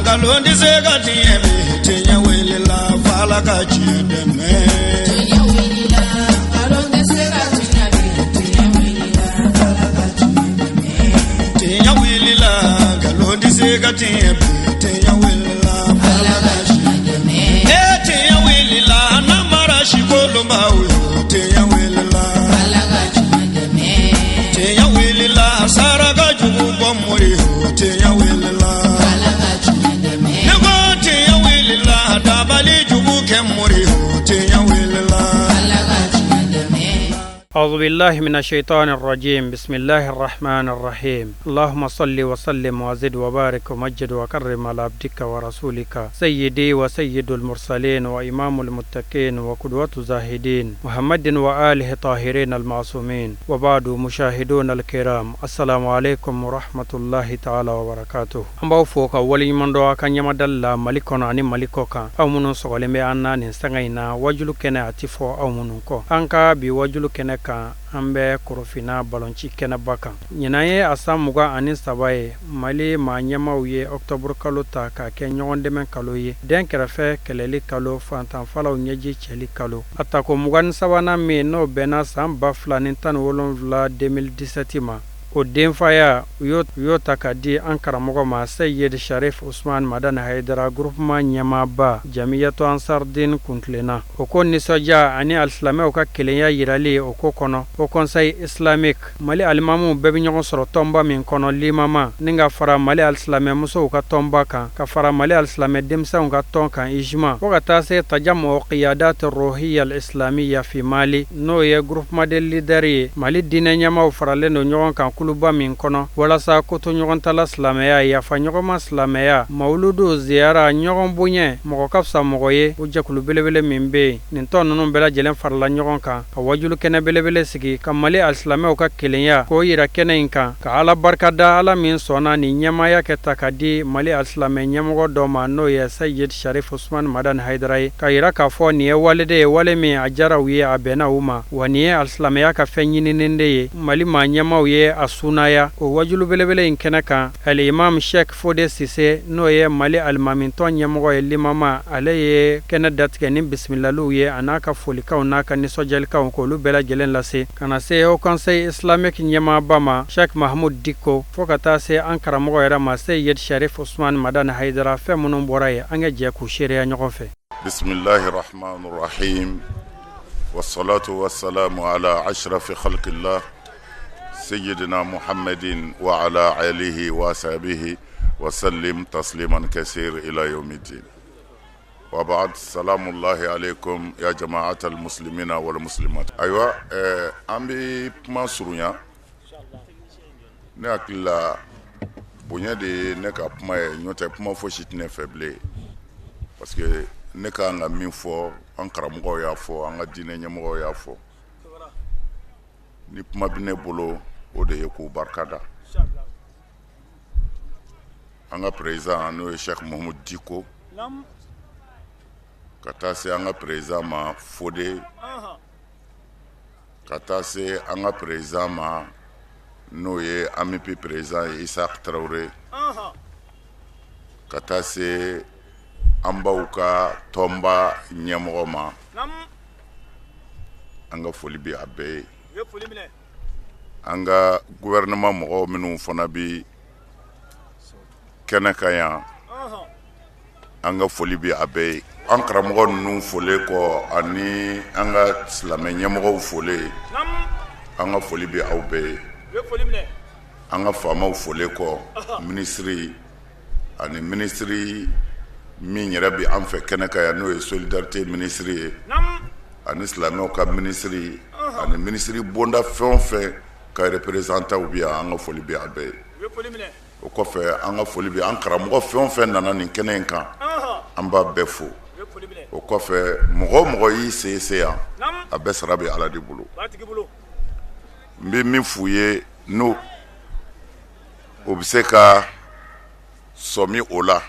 Galondi segati ebe tenya welela fala kachideme. Tenya welila galonde segati ebe tenya welila fala kachideme. Tenya welila galondi segati ebe tenya welela fala kachideme. Tenya welila namara shikolo mawe tenya welela fala kachideme. Tenya welila saraga jugu bomori tenya welela. أعوذ بالله من الشيطان الرجيم بسم الله الرحمن الرحيم اللهم صل وسلم وزد وبارك ومجد وكرم على عبدك ورسولك سيدي وسيد المرسلين وإمام المتقين وقدوة الزاهدين محمد وآله طاهرين المعصومين وبعد مشاهدون الكرام السلام عليكم ورحمة الله تعالى وبركاته أمبو فوق ولي من دعا كان يمدل ملكنا عن ملكوكا أو منو سغلمي أننا نستغينا وجلو كنا أتفو أو منوكو أنكا بوجلو كنا ambe korofina balonci kena baka nyinaye asamuga ani sabaye mali ma nyamawye octobre kalota ka ke nyonde kaloye den kerafe keleli kalo fantan falaw nyeji cheli kalo atako mugan sawana me no bena samba flanin tan wolon vla 2017 ma o denfaya yo takadi ankara mogo ma Sayyid Sharif Usman Madan Haidara groupement nyama ba jamiyatu ansar din kuntlena o ko nisoja ani al-islamé o ka kelenya yirali o ko kono o conseil islamique mali alimamu bebi nyogo soro tomba min kono limama ninga fara mali al-islamé muso ka tomba kan ka fara mali al-islamé demsa ka ton kan ijma o ka tase tajammu qiyadat ar-ruhiyya al-islamiyya fi mali no ye groupement de leaders mali dine nyama o fara leno nyogon kan kuluba min kono wala sa koto nyogon tala slameya ya fa nyogon ma slameya mauludu ziyara nyogon bunye moko kapsa moko ye o jakulu belebele min be nin ton nunu bela jelen farla nyogon kan ka wajulu kene belebele sigi ka mali al-islamé o ka kelenya ko yira kene inka ka ala barkada ala min sona ni nyama ya keta kadi mali al-islamé nyamogo do ma no ya Sayyid Sharif Usman Madan Haidara ka yira ka fo ni walide wale mi ajara wiye abena uma wani al-islamé ya ka fenyini nende mali ma nyama wiye sunaya o wajulu belebele inkena kan al-imam Sheikh Fode Sise no ye mali al-mamin ton nyamogo limama alaye kena datke ni bismillah ye anaka folika onaka ni sojal ka ko lu bela jelen lase kana se o conseil islamique nyama bama Sheikh Mahmoud Dikko fokata se ankara mogo era ma Sayyid Sharif Usman Madan Haidara fe munun boraye anga je ku sheria nyoko fe bismillahir rahmanir rahim wassalatu wassalamu ala ashraf khalqillah سيدنا محمد وعلى آله وصحبه وسلم تسليما كثير إلى يوم الدين وبعد سلام الله عليكم يا جماعة المسلمين والمسلمات أيوة أمي مسرونيا نأكل بني دي نكا بما نوتا بما فوشيت نفبلي parce que neka anga min fo ankara mo ya fo anga dine nyamo ya fo ni kuma bine bolo o de ko barkada anga président no Cheikh Mahmoud Dikko kata se anga président ma Fode kata se anga président ma no ye amipi président Isaac Traoré kata se ambauka tomba nyamoma anga foli bi abe anga gouvernement mo minu fona bi kenakaya anga foli bi abe ankara mo nu fole ko ani anga islamé nyamo fole anga foli bi awbe anga fama fole ko ministry ani ministry min yɛrɛ bi an fɛ kɛnɛkaya n'o ye solidarité ministry ani islamɛw ka ministry ani ministry bonda fɛn fɛn ka représentant bi an ka foli bi a bɛɛ o kɔfɛ an ka foli bi an karamɔgɔ fɛn fɛn nana nin kɛnɛ in kan an b'a bɛɛ fo o kɔfɛ mɔgɔ y'i se yan a bɛɛ sara bɛ Ala de bolo n bɛ min f'u ye n'o o bɛ se ka sɔmi o la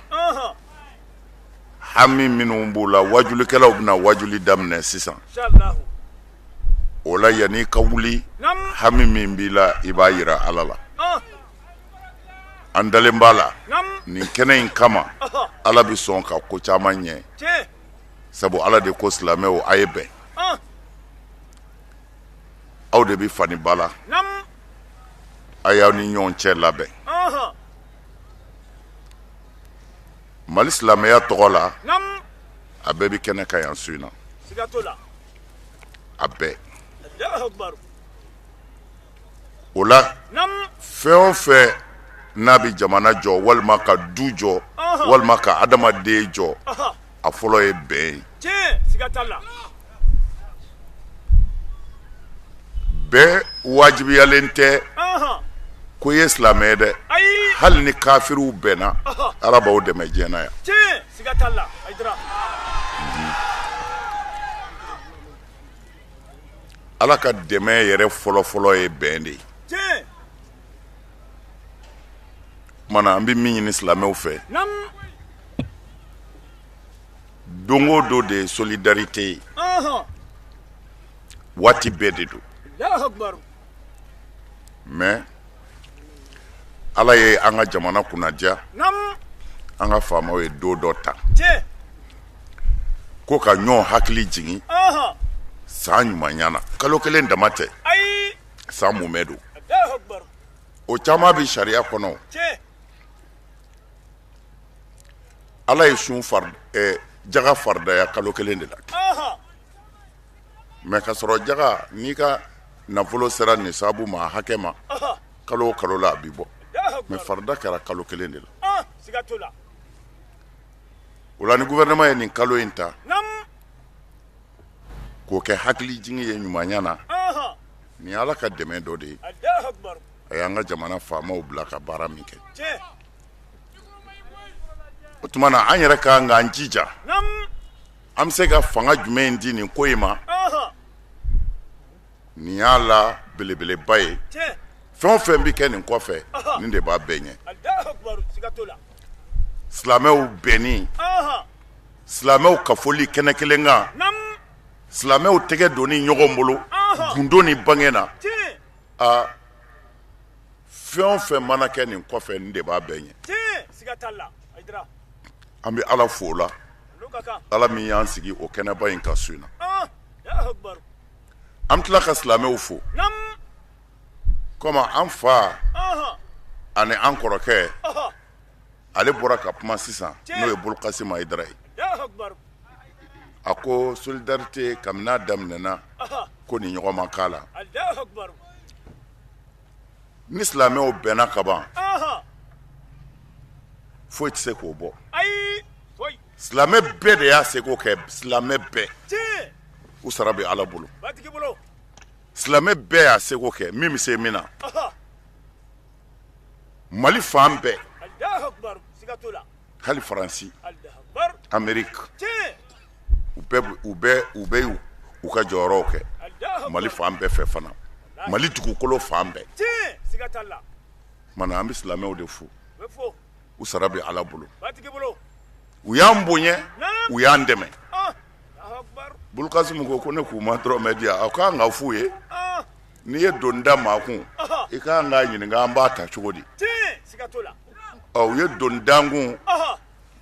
hami minnu b'u la wajulikɛlaw bɛna wajuli daminɛ sisan o la yanni ka wuli hami min b'i la i b'a yira Ala la an dalen b'a la nin kɛnɛ in kama ala bɛ sɔn ka ko caman ɲɛ sabu ala de ko silamɛw a ye bɛn aw de bɛ fani ba la a y'aw ni ɲɔgɔn cɛ labɛn mali silamɛya tɔgɔ la a bɛɛ bɛ kɛnɛ kan yan su in na a bɛɛ o la fɛn o fɛn n'a bɛ jamana jɔ walima ka du jɔ walima ka adamaden jɔ a fɔlɔ ye bɛn ye bɛɛ wajibiyalen tɛ ko ye silamɛ ye dɛ hali ni kafiriw bɛnna ala b'aw dɛmɛ diɲɛ na yan ala ka dɛmɛ yɛrɛ fɔlɔfɔlɔ ye bɛn de ye mana an bɛ min ɲini silamɛw fɛ don o don de ye solidarité ye waati bɛɛ de don mais ala ye an ka jamana kunnadiya an ka faamaw ye don dɔ ta ko ka ɲɔgɔn hakili jigin san ɲumanya na kalo kelen dama tɛ san munmɛ don o caman bɛ sariya kɔnɔ ala ye sun jaga faridaya kalo kelen de la mais ka sɔrɔ jaga n'i ka nafolo sera nisabu ma hakɛ ma kalo o kalo la a bi bɔ mais farida kɛra kalo kelen de la o la ni gouvernement ye nin kalo in ta k'o kɛ hakili jigin ye ɲumanya na ni ala ka dɛmɛ dɔ de ye a y'an ka jamana faamaw bila ka baara min kɛ o tuma na an yɛrɛ ka k'an jija an bɛ se ka fanga jumɛn di nin ko in ma nin y'a la belebeleba ye fɛn o fɛn bɛ kɛ nin kɔfɛ nin de b'a bɛɛ ɲɛ silamɛw bɛnni silamɛw ka foli kɛnɛ kelen kan silamɛw tɛgɛ don ni ɲɔgɔn bolo gundo ni bange na fɛn o fɛn mana kɛ nin kɔfɛ nin de b'a bɛɛ ɲɛ an bɛ ala fo la ala min y'an sigi o kɛnɛba in ka su in na an tila ka silamɛw fo komi an fa ani an kɔrɔkɛ ale bɔra ka kuma sisan n'o ye Bolokasi Mayidara ye a ko solidarité kabini n'a daminɛna ko ni ɲɔgɔn ma k'a la ni silamɛw bɛnna ka ban foyi tɛ se k'o bɔ silamɛ bɛɛ de y'a seko kɛ silamɛ bɛɛ u sara bɛ ala bolo silamɛ bɛɛ y'a seko kɛ min bɛ se min na mali fan bɛɛ hali faransi amérique u bɛ u ka jɔyɔrɔw kɛ mali fan bɛɛ fɛ fana mali dugukolo fan bɛɛ mana an bɛ silamɛw de fo u sara bɛ ala bolo u y'an bonya u y'an dɛmɛ Bolokasi ko ne k'u ma dɔrɔmɛ di yan a k'an ka f'u ye n'i ye don da maa kun i k'an k'a ɲininka an b'a ta cogo di u ye don dan kun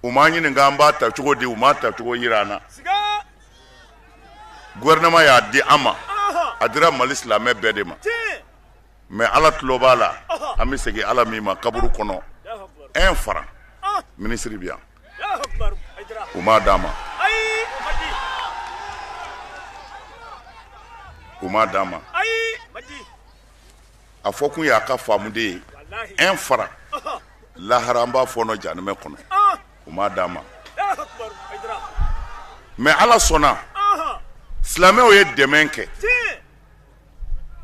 u m'a ɲininka an b'a ta cogo di u m'a ta cogo yira an na gouvernement y'a di an ma a dira mali silamɛ bɛɛ de ma mais ala tulo b'a la an bɛ segin ala min ma kaburu kɔnɔ un franc ministre bi yan u m'a d'a ma u m'a d'a ma a fɔ kun y'a ka faamuden ye un franc lahara an b'a fɔ nɔ janimɛ kɔnɔ u m'a d'a ma mais ala sɔnna silamɛw ye dɛmɛ kɛ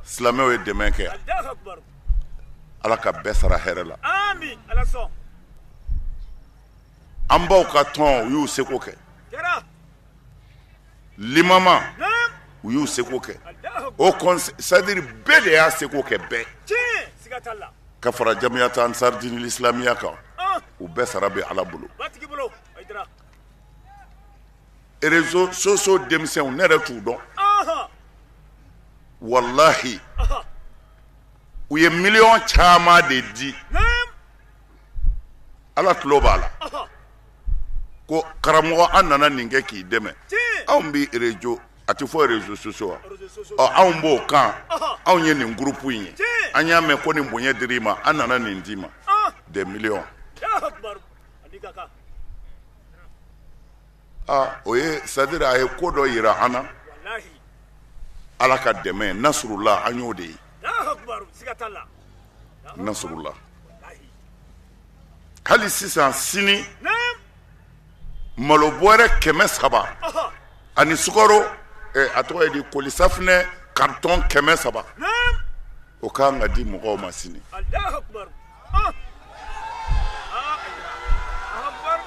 silamɛw ye dɛmɛ kɛ ala ka bɛɛ sara hɛrɛ la an baw ka tɔn u y'u seko kɛ limama u y'u seko kɛ o c'est-à-dire bɛɛ de y'a seko kɛ bɛɛ ka fara jamiyata ansar dinil islamiya kan u bɛɛ sara bɛ ala bolo réseaux sociaux denmisɛnw ne yɛrɛ t'u dɔn wallahi u ye miliyɔn caman de di ala tulo b'a la ko karamɔgɔ an nana nin kɛ k'i dɛmɛ anw bi réseau a tɛ fɔ réseaux sociaux wa anw b'o kan anw ye nin groupe in ye an y'a mɛn ko nin bonya dir'i ma an nana nin d'i ma des millions o ye c'est-à-dire a ye ko dɔ yira an na ala ka dɛmɛ nasrullah an y'o de ye nasrullah hali sisan sini malo bɔrɛ 300 ani sukaro a tɔgɔ ye di kolisafinɛ carton 300 o kan ka di mɔgɔw ma sini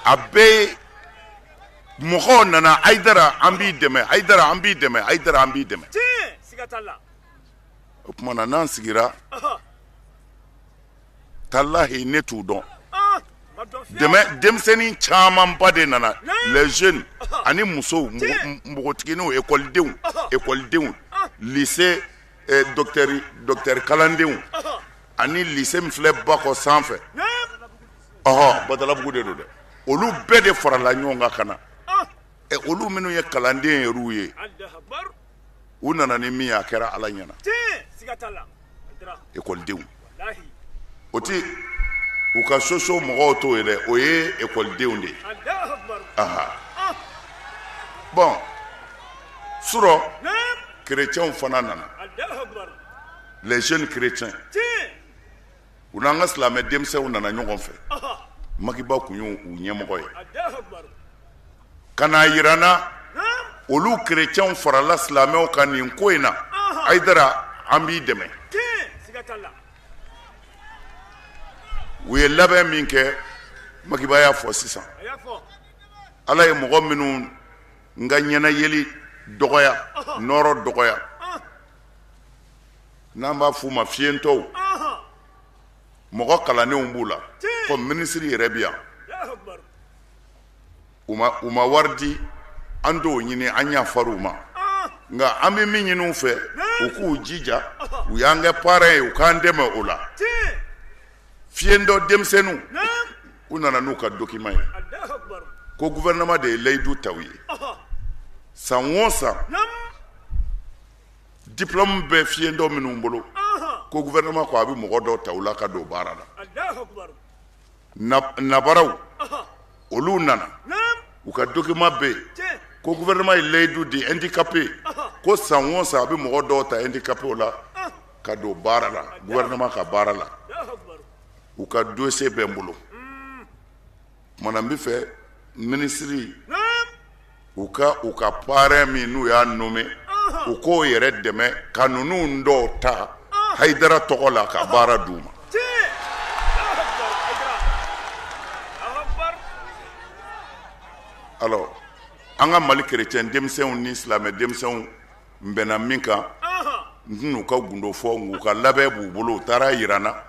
a bɛɛ mɔgɔw nana Haidara an b'i dɛmɛ Haidara an b'i dɛmɛ Haidara an b'i dɛmɛ o tuma na n'an sigira talahi ne t'u dɔn denmisɛnnin caman ba de nana les jeunes ani musow npogotigininw écoledenw lycée docteur kalandenw ani lycée min filɛ Bakɔ sanfɛ Badalabugu de don dɛ olu bɛɛ de farala ɲɔgɔn kan ka na olu minnu ye kalanden yɛrɛw ye u nana ni min a kɛra ala ɲɛna écoledenw o ti u ka soso mɔgɔw to ye dɛ o ye écoledenw de ye bon surɔ chrétiens fana nana les jeunes chrétiens u n'an ka silamɛ denmisɛnw nana ɲɔgɔn fɛ Makiba kun y'u ɲɛmɔgɔ ye ka n'a yira n na olu chrétiens farala silamɛw kan nin ko in na Haidara an b'i dɛmɛ u ye labɛn min kɛ Makiba y'a fɔ sisan ala ye mɔgɔ minnu n ka ɲɛnayeli dɔgɔya nɔrɔ dɔgɔya n'an b'a f'u ma fiyentɔw mɔgɔ kalannenw b'u la comme ministre yɛrɛ bi yan u ma wari di an t'o ɲini an y'a far'u ma nka an bɛ min ɲini u fɛ u k'u jija u y'an kɛ parrain ye u k'an dɛmɛ o la fiyentɔ denmisɛnninw u nana n'u ka document ye ko gouvernement de ye layidu ta u ye san o san diplôme bɛ fiyentɔ minnu bolo ko gouvernement ko a bɛ mɔgɔ dɔw ta u la ka don baara la nabaraw olu nana u ka document bɛ yen ko gouvernement ye layidu di handicapé ko san o san a bɛ mɔgɔ dɔw ta handicapé la ka don baara la gouvernement ka baara la u ka dossier bɛ n bolo mana n bɛ fɛ ministre u ka parrain min n'u y'a nommé u k'o yɛrɛ dɛmɛ ka ninnu dɔw ta Haidara tɔgɔ la ka baara d'u ma alors an ka Mali chrétien denmisɛnw ni silamɛ denmisɛnw n bɛnna min kan n tɛn'u ka gundo fɔ nk'u ka labɛn b'u bolo u taara yira n na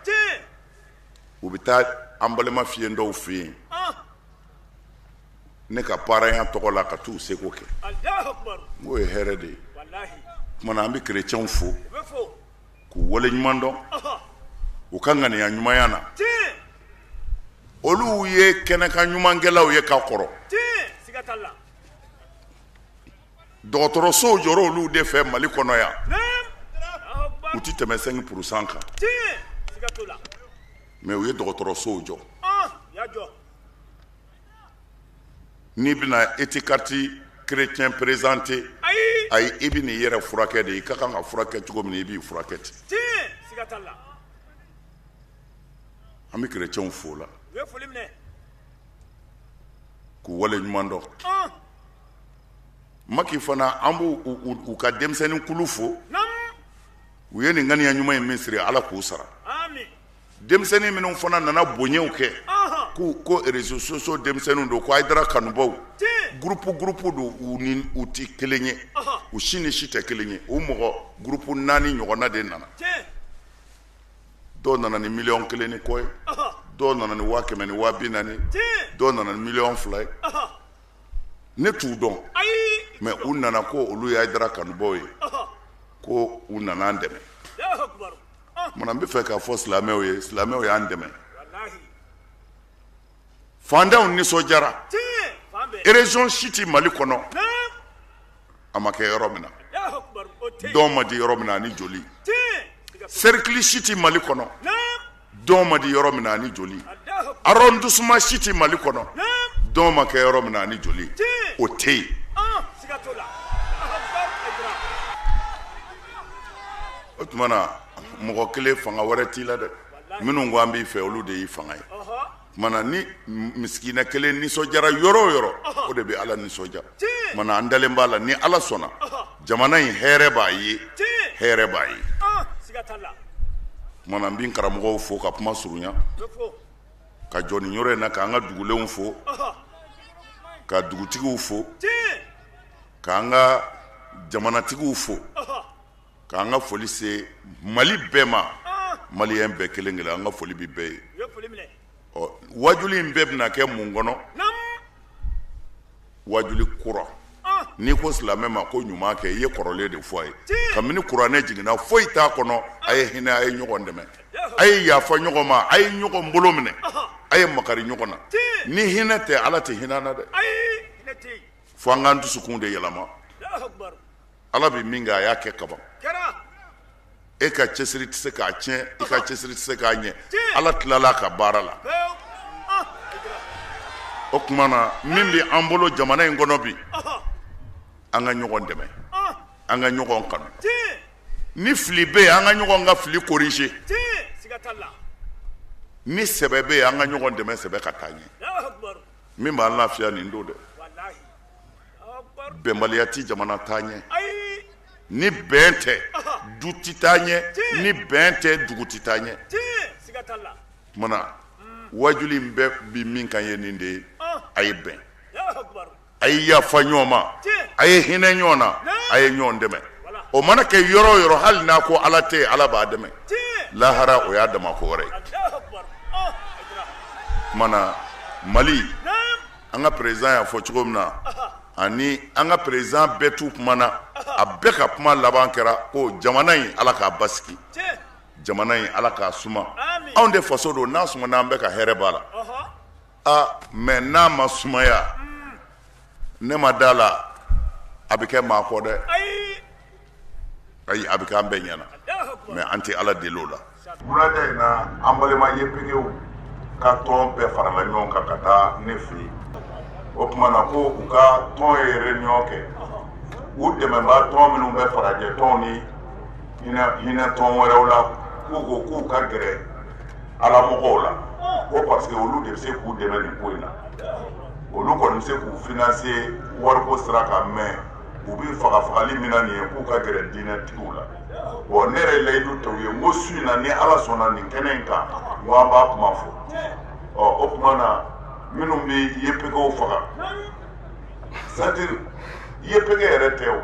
u bɛ taa an balima fiyentɔw fɛ yen ne ka parrain tɔgɔ la ka t'u seko kɛ n k'o ye hɛrɛ de ye kumana an bɛ chrétienw fo k'u wale ɲuman dɔn u ka ŋaniya ɲumanya na olu ye kɛnɛkan ɲumankɛlaw ye ka kɔrɔ dɔgɔtɔrɔsow jɔrɔ olu de fɛ Mali kɔnɔ yan u ti tɛmɛ 5% kan mais u ye dɔgɔtɔrɔsow jɔ n'i bɛna étiquette chrétien présenté ayi i bɛ n'i yɛrɛ furakɛ de i ka kan ka furakɛ cogo min na i b'i furakɛ ten an bɛ chrétienw fo la k'u wale ɲuman dɔn Maki fana an b'u ka denmisɛnnin kulu fo u ye nin ŋaniya ɲuman in min siri Ala k'u sara denmisɛnnin minnu fana nana bonɲɛw kɛ ko réseaux sociaux denmisɛnninw don ko Haidara kanubaw groupe don u ti kelen ye u si ni si tɛ kelen ye u mɔgɔ groupe 4 ɲɔgɔnna de nana dɔw nana ni 1,000,000 ni kɔ ye dɔw nana ni 100,000 ni 240,000 dɔw nana ni 2,000,000 ye ne t'u dɔn mais u nana ko olu ye Haidara kanubaw ye ko u nana an dɛmɛ mana n bɛ fɛ k'a fɔ silamɛw ye y'an dɛmɛ fandanw nisɔndiyara région si tɛ Mali kɔnɔ a ma kɛ yɔrɔ min na dɔw ma di yɔrɔ min na ani joli cercle si tɛ Mali kɔnɔ dɔw ma di yɔrɔ min na ani joli arrondissement si tɛ Mali kɔnɔ dɔw ma kɛ yɔrɔ min na ani joli o tɛ yen o tuma na mɔgɔ kelen fanga wɛrɛ t'i la dɛ minnu ko an b'i fɛ olu de y'i fanga ye mana ni miskina kelen nisɔndiyara yɔrɔ o yɔrɔ o de bɛ Ala nisɔndiya mana an dalen b'a la ni Ala sɔnna jamana in hɛrɛ b'a ye hɛrɛ b'a ye mana n bɛ n karamɔgɔw fo ka kuma surunya ka jɔ nin yɔrɔ in na k'an ka dugulenw fo ka dugutigiw fo k'an ka jamanatigiw fo k'an ka foli se Mali bɛɛ ma maliyɛn bɛɛ kelen kelen an ka foli bi bɛɛ ye wajuli in bɛɛ bɛna kɛ mun kɔnɔ wajuli kura n'i ko silamɛ ma ko ɲuman kɛ i ye kɔrɔlen de fɔ a ye kabini kuranɛ jiginna foyi t'a kɔnɔ a ye hinɛ a ye ɲɔgɔn dɛmɛ a ye yafa ɲɔgɔn ma a ye ɲɔgɔn bolo minɛ a ye makari ɲɔgɔn na ni hinɛ tɛ Ala tɛ hinɛ na dɛ fo an k'an dusukun de yɛlɛma Ala bi min kɛ a y'a kɛ kaban e ka cɛsiri tɛ se k'a tiɲɛ i ka cɛsiri tɛ se k'a ɲɛ Ala tilala a ka baara la o tuma na min bɛ an bolo jamana in kɔnɔ bi an ka ɲɔgɔn dɛmɛ an ka ɲɔgɔn kanu ni fili bɛ yen an ka ɲɔgɔn ka fili corriger ni sɛbɛ bɛ yen an ka ɲɔgɔn dɛmɛ sɛbɛ ka taa ɲɛ min b'an lafiya nin don dɛ bɛnbaliya tɛ jamana taa ɲɛ ni bɛn tɛ du tɛ taa ɲɛ ni bɛn tɛ dugu tɛ taa ɲɛ mana wajuli in bɛɛ bi min kan ye nin de ye a ye bɛn a ye yafa ɲɔgɔn ma a ye hinɛ ɲɔgɔn na a ye ɲɔgɔn dɛmɛ o mana kɛ yɔrɔ o yɔrɔ hali n'a ko Ala tɛ Ala b'a dɛmɛ lahara o y'a dama ko wɛrɛ ye mana Mali an ka président y'a fɔ cogo min na ani an ka président bɛɛ t'u kuma na a bɛɛ ka kuma laban kɛra ko jamana in Ala k'a basigi jamana in Ala k'a suma anw de faso don n'a sumana an bɛ ka hɛrɛ b'a la mais n'a ma sumaya ne ma da la a bɛ kɛ maa kɔ dɛ ayi a bɛ kɛ an bɛɛ ɲɛna mais an tɛ Ala deli o la wulada in na an balima yepegew ka tɔn bɛɛ farala ɲɔgɔn kan ka taa ne fɛ yen o tuma na ko u ka tɔn ye réunion kɛ u dɛmɛbaa tɔn minnu bɛ farajɛ tɔn ni hinɛ tɔn wɛrɛw la k'u ko k'u ka gɛrɛ Ala mɔgɔw la ko parce que olu de bɛ se k'u dɛmɛ nin ko in na olu kɔni bɛ se k'u financer wariko sira kan mais u bɛ fagafagali min na nin ye k'u ka gɛrɛ diinɛtigiw la bon ne yɛrɛ layidu tɛ u ye n ko su in na ni Ala sɔnna nin kɛnɛ in kan n ko an b'a kuma fɔ o tuma na minnu bɛ yepegew faga c'est-à-dire yepege yɛrɛ tɛ o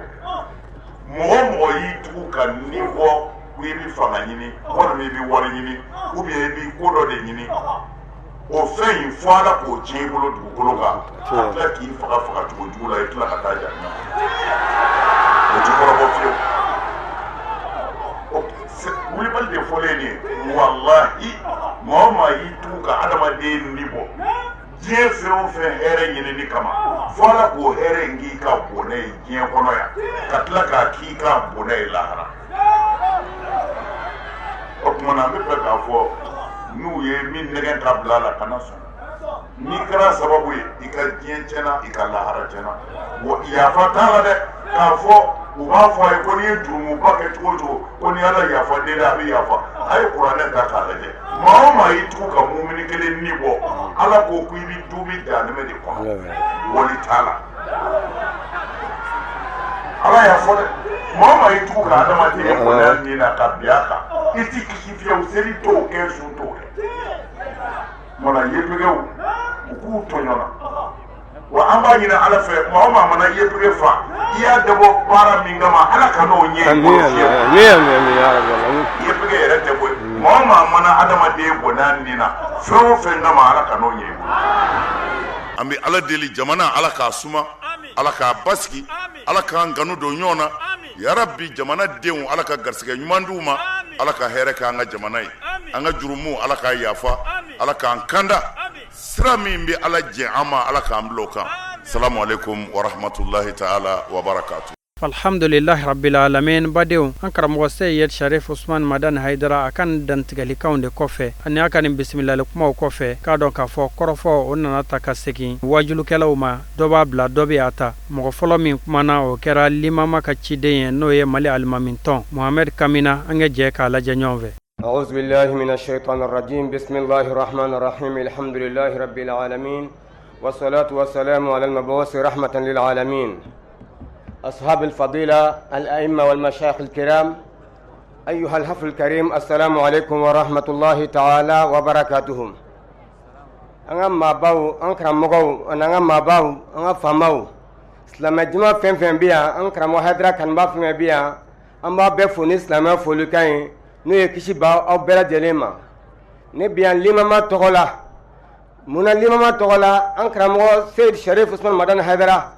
mɔgɔ mɔgɔ y'i tugu ka nin fɔ ko i bɛ fanga ɲini walima i bɛ wari ɲini ou bien i bɛ ko dɔ de ɲini o fɛn in fɔ Ala k'o tiɲɛ i bolo dugukolo kan a tila k'i faga cogo jugu la i tila ka taa jahannama o ti kɔrɔbɔ fiyewu wulibali de fɔlen nin ye walahi maa o maa y'i tugu ka adamaden ni bɔ diɲɛ fɛn o fɛn hɛrɛ ɲinini kama fɔ Ala k'o hɛrɛ in k'i ka bonɛ ye diɲɛ kɔnɔ yan ka tila k'a k'i ka bonɛ ye lahara o tuma na an bɛ fɛ k'a fɔ n'u ye min nɛgɛ ta bila a la kana sɔn n'i kɛra sababu ye i ka diɲɛ tiɲɛna i ka lahara tiɲɛna wa yafa t'a la dɛ k'a fɔ u b'a fɔ a ye ko n'i ye jurumuba kɛ cogo o cogo ko ni Ala yafa deli a bɛ yafa a ye kuranɛ ta k'a lajɛ maa o maa y'i tugu ka mumini kelen ni bɔ Ala ko i bɛ tuubi jahannama de kɔnɔ wali t'a la Ala y'a fɔ dɛ maa o maa y'i tugu ka adamaden kɔnɔ ni na ka bin a kan i t'i kisi fiyewu seli t'o kɛ su t'o kɛ mana yepegew u k'u tɔɲɔna wa an b'a ɲini Ala fɛ maa o maa mana yepege fa i y'a dabɔ baara min kama Ala ka n'o ɲɛ yepege yɛrɛ tɛ koyi maa o maa mana adamaden bɔnɛ nin na fɛn o fɛn kama Ala ka n'o ɲɛ i bolo an bɛ Ala deli jamana Ala k'a suma Ala k'a basigi Ala k'an kanu don ɲɔgɔn na yarabi jamana denw Ala ka garisɛgɛ ɲuman d'u ma Ala ka hɛrɛ kɛ an ka jamana ye an ka jurumu Ala k'a yafa Ala k'an kanda sira min bi ala jɛ an ma ala k'an bilo kan salamu alaikum wa rahmatullahi ta'ala wa barakatuh. Alhamdulillahi rabbil alamin. Badenw, an karamɔgɔ Seyid Sharif Usman Madan Haidara akan dantigɛlikanw de kɔfɛ ani a ka nin bisimilali kumaw kɔfɛ k'a dɔn k'a fɔ kɔrɔfɔ o nana ta ka segin wajulukɛlaw ma, dɔ b'a bila dɔ bɛ a ta. Mɔgɔ fɔlɔ min kumana o kɛra limama ka ciden ye n'o ye Mali alimamintɔn Mohamed Kamina. An ka jɛ k'a lajɛ ɲɔgɔn fɛ. أعوذ بالله من الشيطان الرجيم بسم الله الرحمن الرحيم الحمد لله رب العالمين والصلاة والسلام على المبعوث رحمة للعالمين أصحاب الفضيلة الأئمة والمشايخ الكرام أيها الحفل الكريم السلام عليكم ورحمة الله تعالى وبركاته. أنا ما باو أنكر مغو أنا ما باو أنا فماو سلام الجماعة فين بيا أنكر مهدرا كان بافين بيا أما بفوني سلام فولكاين n'o ye kisi ba aw bɛɛ lajɛlen ma. Ne bi yan limama tɔgɔ la. Munna limama tɔgɔ la? An karamɔgɔ Seyid Sharif Usman Madan Haidara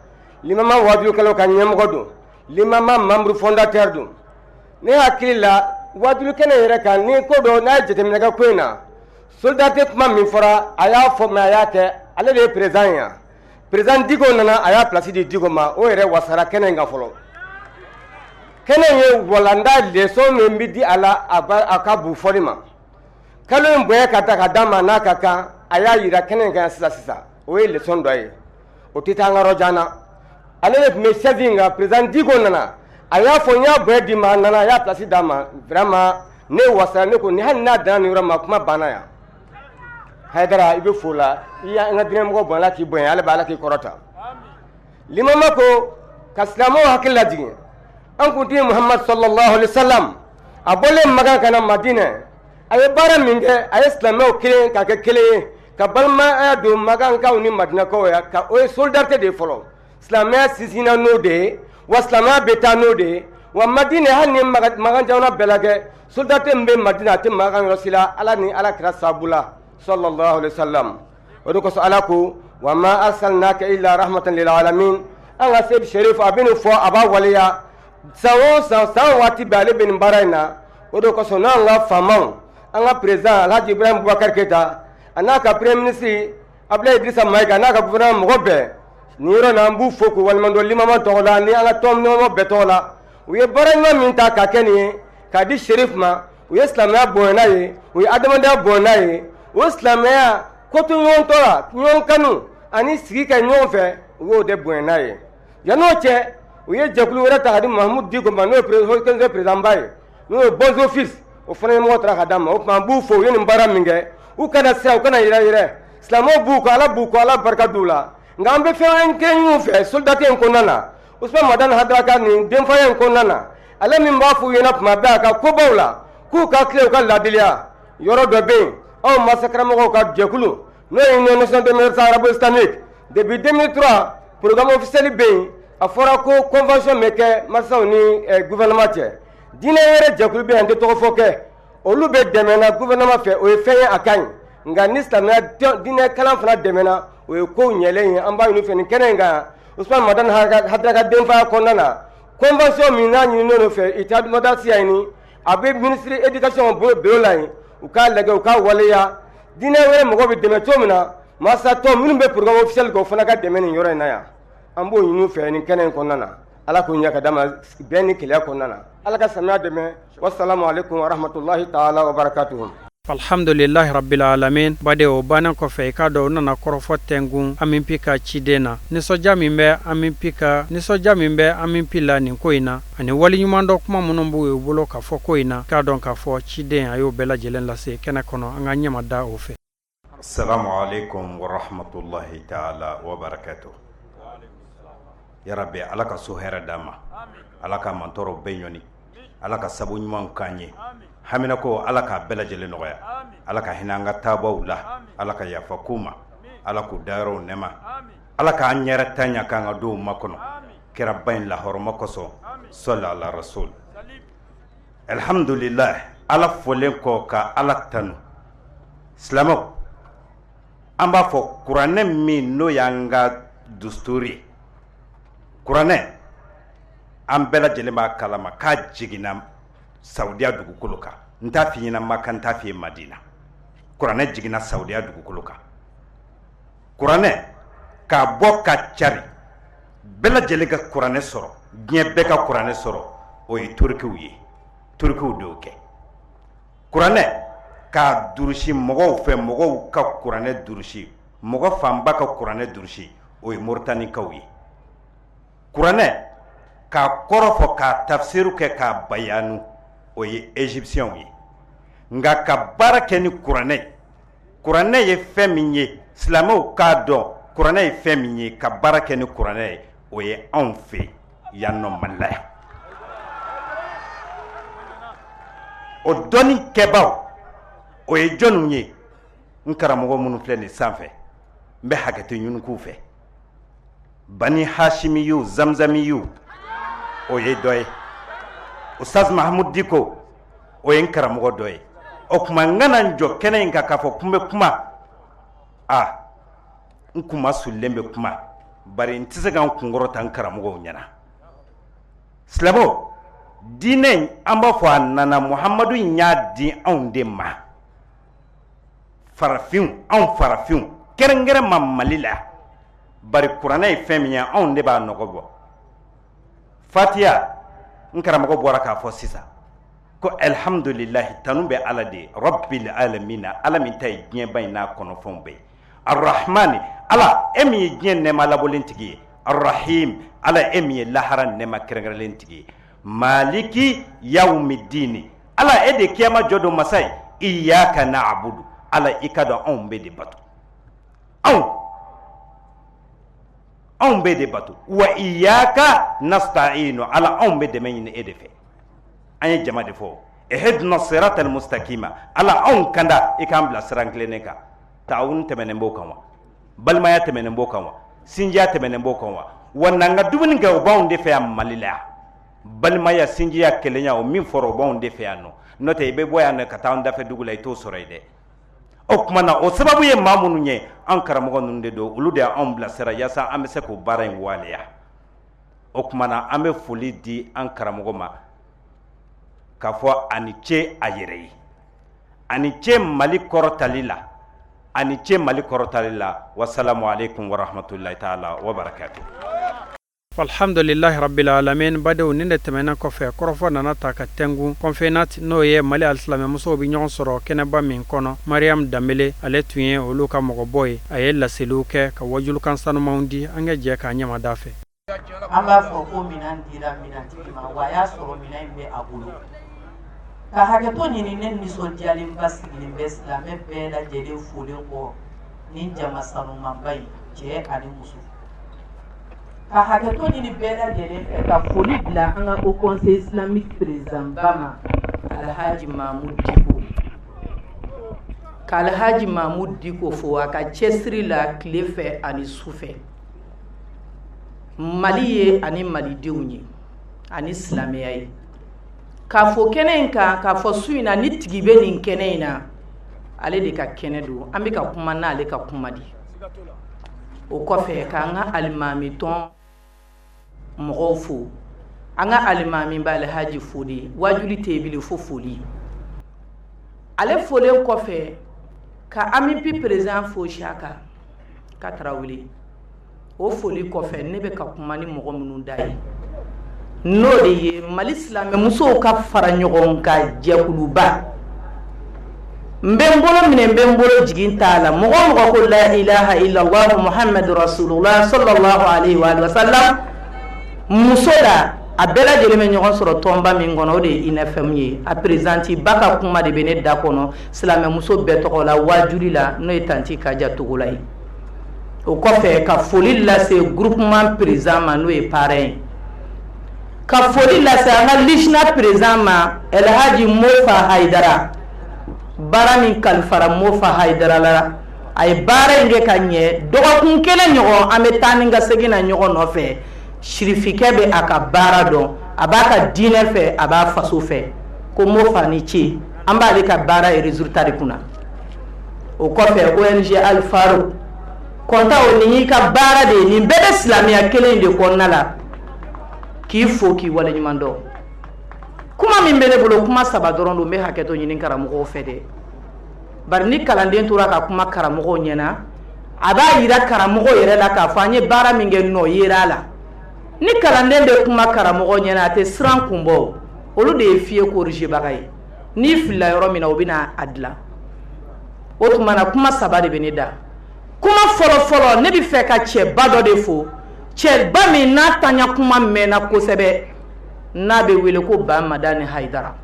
limama wajulukɛlaw ka ɲɛmɔgɔ don, limama membre fondateur don. Ne hakili la wajulukɛla yɛrɛ kan ni ko dɔ n'a ye jateminɛ kɛ ko in na, solidarité kuma min fɔra a y'a fɔ mais a y'a kɛ, ale de ye président ye yan. Président Diko nana a y'a place di Diko ma, o yɛrɛ wasara kɛnɛ in kan fɔlɔ. Kɛnɛ ye walanda leçon min bi di a la a ka bu fɔli ma. Kalo in bonya ka ta ka d'a ma n'a ka kan a y'a yira kɛnɛ in kan sisan o ye leçon dɔ ye o tɛ taa an ka yɔrɔ jan na. Ale de tun bɛ chef in kan président Diko nana a y'a fɔ n y'a bonya di ma a nana a y'a place d'a ma vraiment ne wasara ne ko ni hali n'a danna nin yɔrɔ ma kuma banna yan. Haidara i bɛ fo la i y'an ka diinɛmɔgɔ bonya ala k'i bonya ale bɛ ala k'i kɔrɔta. Limama ko ka silamɛw hakili lajigin. An kuntigi Muhammad sallallahu alaihi wasallam a bɔlen Maka kana Madinɛ a ye baara min kɛ a ye silamɛw kelen ka kɛ kelen ye ka balimaya don Makankaw ni Madinakaw ya ka o ye solidarité de fɔlɔ. Silamɛya sinsinna n'o de ye wa silamɛya bɛ taa n'o de ye wa Madinɛ hali ni Makan jamana bɛɛ lajɛ solidarité min bɛ Madinɛ a tɛ Makan yɔrɔ si la ala ni ala kira sababu la sallallahu alaihi wasallam. O de kosɔn ala ko wa ma arsalnaka illa rahmatan lil alamin. An ka Seyid Sharif a bɛ nin fɔ a b'a waleya san waati bɛɛ ale bɛ nin baara in na. O de kosɔn n'an ka faamaw an ka président Alhaji Ibrahim Boubacar Keita a n'a ka premier ministre Abdoulaye Idrissa Maïga a n'a ka gouvernement mɔgɔ bɛɛ nin yɔrɔ in na an b'u fo k'u waleɲumandɔn limama tɔgɔ la ni an ka tɔnɲɔgɔnw bɛɛ tɔgɔ la. U ye baara ɲuman min ta ka kɛ nin ye k'a di Sherif ma u ye silamɛya bonya n'a ye u ye adamadenya bonya n'a ye o silamɛya ko to ɲɔgɔn tɔ la ɲɔgɔn kanu ani sigi kɛ ɲɔgɔn fɛ u y'o de bonya n'a ye. Yan'o cɛ u ye jɛkulu wɛrɛ ta ka di Mahamudu Diko ma n'o ye président ba ye n'o ye Bonzo Fils o fana ɲɛmɔgɔ taara ka d'a ma o tuma an b'u fo u ye nin baara min kɛ u kana siran u kana yɛrɛ silamɛw b'u kɔ ala barika d'u la nka an bɛ fɛn kelen ɲɔgɔn fɛ solidarité in kɔnɔna na Usman Madan Haidara ka nin denfaya in kɔnɔna na ale min b'a fɔ u ɲɛna tuma bɛɛ a ka kobaw la k'u ka tile u ka ladiliya yɔrɔ dɔ bɛ yen anw mansakaramɔgɔw ka jɛkulu n'o ye Union nationale des médecins arabo-islamiques depuis 2003 programme officiel bɛ yen a fɔra ko convention bɛ kɛ masaw ni gouvernement cɛ diinɛ wɛrɛ jɛkulu bɛ yan n tɛ tɔgɔ fɔ kɛ olu bɛ dɛmɛna gouvernement fɛ o ye fɛn ye a ka ɲi nka ni silamɛya diinɛ kalan fana dɛmɛna o ye kow ɲɛlen ye an b'a ɲini fɛ nin kɛnɛ in kan Usman Madan Haidara ka denfaya kɔnɔna na convention min n'a ɲininen don fɛ Itihad Madasi ya ɲini a bɛ ministre éducation bureau la yen u k'a lajɛ u k'a waleya diinɛ wɛrɛ mɔgɔw bɛ dɛmɛ cogo min na mansa tɔn minnu bɛ programme officiel kɛ o fana ka dɛmɛ nin yɔrɔ in na yan an b'o ɲini fɛ nin kɛnɛ in kɔnɔna na ala k'o ɲɛ ka d'a ma bɛn ni keleya kɔnɔna na ala ka samiya dɛmɛ wassalamu alaikum wa rahmatullahi ta'ala wa barakatuhu. Alhamdulillahi rabbil alamin. Bade o bannen kɔfɛ i k'a dɔn u nana kɔrɔfɔ tɛngun Amin Pi ka ciden na nisɔndiya min bɛ Amin Pi la nin ko in na ani waliɲuman dɔ kuma minnu b'u bolo ka fɔ ko in na k'a dɔn k'a fɔ ciden a y'o bɛɛ lajɛlen lase kɛnɛ kɔnɔ an ka ɲɛma da o fɛ. Assalamu alaikum wa rahmatullahi ta'ala wa barakatuh. Ya Rabbi ala ka so hɛrɛ d'an ma ala ka mantɔrɔ bɛɛ ɲɔni ala ka sabu ɲuman k'an ye hamina ko ala k'a bɛɛ lajɛlen nɔgɔya ala ka hinɛ an ka taabaw la ala ka yafa k'u ma ala k'u dayɔrɔw nɛma ala k'an yɛrɛ ta ɲa k'an ka dow makɔnɔ kira ba in lahɔrɔma kɔsɔn sɔli ala rasul. Alhamdulillah ala fɔlen kɔ ka ala tanu silamɛw an b'a fɔ kuranɛ min n'o y'an ka dusturi kuranɛ an bɛɛ lajɛlen b'a kalama k'a jiginna Saudiya dugukolo kan n t'a f'i ɲɛna Maka n t'a f'i ye Madina kuranɛ jiginna Saudiya dugukolo kan kuranɛ k'a bɔ ka cari bɛɛ lajɛlen ka kuranɛ sɔrɔ diɲɛ bɛɛ ka kuranɛ sɔrɔ o ye turikiw ye turikiw de y'o kɛ kuranɛ k'a durusi mɔgɔw fɛ mɔgɔw ka kuranɛ durusi mɔgɔ fanba ka kuranɛ durusi o ye Moritanikaw ye kuranɛ k'a kɔrɔ fɔ k'a tafsiru kɛ k'a bayanu o ye Égyptiens ye nka ka baara kɛ ni kuranɛ ye fɛn min ye silamɛw k'a dɔn kuranɛ ye fɛn min ye ka baara kɛ ni kuranɛ ye o ye anw fɛ yan nɔ Mali la yan o dɔnni kɛbaaw o ye jɔnniw ye n karamɔgɔ minnu filɛ nin sanfɛ n bɛ hakɛto ɲini k'u fɛ Bani Hashimiyu Zamzamiyu o ye dɔ ye Ustaz Mahamud Diko o ye n karamɔgɔ dɔ ye o kuma n kana n jɔ kɛnɛ in kan k'a fɔ kun bɛ kuma n kuma sulilen bɛ kuma bari n tɛ se ka n kunkɔrɔta n karamɔgɔw ɲɛna silamɛw diinɛ in an b'a fɔ a nana Muhamadu y'a di anw de ma anw farafinw kɛrɛnkɛrɛn ma Mali la bari kuranɛ ye fɛn min ye anw de b'a nɔgɔ bɔ Fatiha n karamɔgɔ bɔra k'a fɔ sisan ko alhamdulillahi tanu bɛ Ala de rabbil alamina Ala min ta ye diɲɛba in n'a kɔnɔfɛnw bɛɛ arrahmani Ala e min ye diɲɛ nɛɛma labɔlen tigi ye arrahim Ala e min ye lahara nɛɛma kɛrɛnkɛrɛnlen tigi ye maliki yawmiddini Ala e de kiyama jɔ don masa ye iyyaka na'budu Ala i ka dɔn anw bɛ de bato anw bɛ de bato wa iyyaka nasta'inu Ala anw bɛ dɛmɛ ɲini e de fɛ an ye jama de fɔ ihdina siratal mustaqima Ala anw kanda i k'an bila siran tilennen kan ta'awun tɛmɛnen b'o kan wa balimaya tɛmɛnen b'o kan wa sinjiya tɛmɛnen b'o kan wa n'an ka dumuni kɛ o b'anw de fɛ yan Mali la yan balimaya sinjiya kelenya o min fɔra o b'anw de fɛ yan nɔ n'o tɛ i bɛ bɔ yan ka taa an dafɛ dugu la i t'o sɔrɔ yen dɛ o kuma na o sababu ye maa minnu ye an karamɔgɔ ninnu de don olu de y'anw bilasira yaasa an bɛ se k'o baara in waleya o kuma na an bɛ foli di an karamɔgɔ ma k'a fɔ a ni ce a yɛrɛ ye a ni ce Mali kɔrɔtali la ani ce Mali kɔrɔtali la wasalamu alaikum wa rahmatullahi ta'ala wa barakatuh. Alhamdulillahi rabbil alamin badew ni de tɛmɛna kɔfɛ kɔrɔfɔ nana ta ka tɛngu kɔnfɛnat n'o ye Mali alisilame musow bi ɲɔgɔn sɔrɔ kɛnɛba min kɔnɔ Mariam Danbele ale tun ye olu ka mɔgɔbɔ ye a ye laseliw kɛ ka wajulukan sanumanw di an ka jɛ k'a ɲɛmada fɛ an b'a fɔ ko minan dira minantigi ma wa a y'a sɔrɔ minan in bɛ a bolo ka hakɛto ɲini ne nisɔndiyalen ba sigilen bɛ silamɛ bɛɛ lajɛlen folen kɔ nin jama sanumanba in cɛ ani muso ka hakɛto ɲini bɛɛ lajɛlen fɛ ka foli bila an ka Haut Conseil Islamique président ba ma Alhaji Mahamud Diko ka Alhaji Mahamud Diko fo a ka cɛsiri la tile fɛ ani su fɛ Mali ye ani malidenw ye ani silamɛya ye k'a fɔ kɛnɛ in kan k'a fɔ su in na ni tigi bɛ nin kɛnɛ in na ale de ka kɛnɛ don an bɛ ka kuma n'ale ka kuma di o kɔfɛ k'an ka alimami tɔn mɔgɔw fo an ka alimami bɛ Alhaji fo de wajuli tɛ bile fo foli ale folen kɔfɛ ka AMIP président fo Saka ka Tarawele o foli kɔfɛ ne bɛ ka kuma ni mɔgɔ minnu da ye n'o de ye Mali silamɛ musow ka fara ɲɔgɔn ka jɛkuluba n bɛ n bolo minɛ n bɛ n bolo jigin t'a la mɔgɔ o mɔgɔ ko la ilaha illallah muhammadu rasulullah sallallahu alaihi wa sallam muso la a bɛɛ lajɛlen bɛ ɲɔgɔn sɔrɔ tɔnba min kɔnɔ o de ye INFM ye a présidente ba ka kuma de bɛ ne da kɔnɔ silamɛ muso bɛɛ tɔgɔ la wajuli la n'o ye tanti Kaja Togola ye o kɔfɛ ka foli lase groupement président ma n'o ye parrain ye ka foli lase an ka Lishna président ma Elhaji Mofa Haidara baara min kalifara Mofa Haidara la a ye baara in kɛ ka ɲɛ dɔgɔkun kelen ɲɔgɔn an bɛ taa ni ka segin na ɲɔgɔn nɔfɛ sirifikɛ bɛ a ka baara dɔn a b'a ka diinɛ fɛ a b'a faso fɛ ko Mofa ni ce an b'ale ka baara ye résultat de kunna o kɔfɛ ONG Al Farouk kɔnta o ni y'i ka baara de ye nin bɛɛ bɛ silamɛya kelen de kɔnɔna la k'i fo k'i waleɲuman dɔn kuma min bɛ ne bolo kuma saba dɔrɔn don n bɛ hakɛto ɲini karamɔgɔw fɛ dɛ bari ni kalanden tora ka kuma karamɔgɔw ɲɛna a b'a yira karamɔgɔ yɛrɛ la k'a fɔ an ye baara min kɛ nɔ yera la ni kalanden bɛ kuma karamɔgɔ ɲɛna a tɛ siran kun bɔ olu de ye fiye corriger baga ye n'i filila yɔrɔ min na o bɛna a dilan o tuma na kuma saba de bɛ ne da kuma fɔlɔ-fɔlɔ ne bɛ fɛ ka cɛba dɔ de fo cɛba min n'a taɲa kuma mɛnna kosɛbɛ n'a bɛ wele ko Ba Madani Hayidara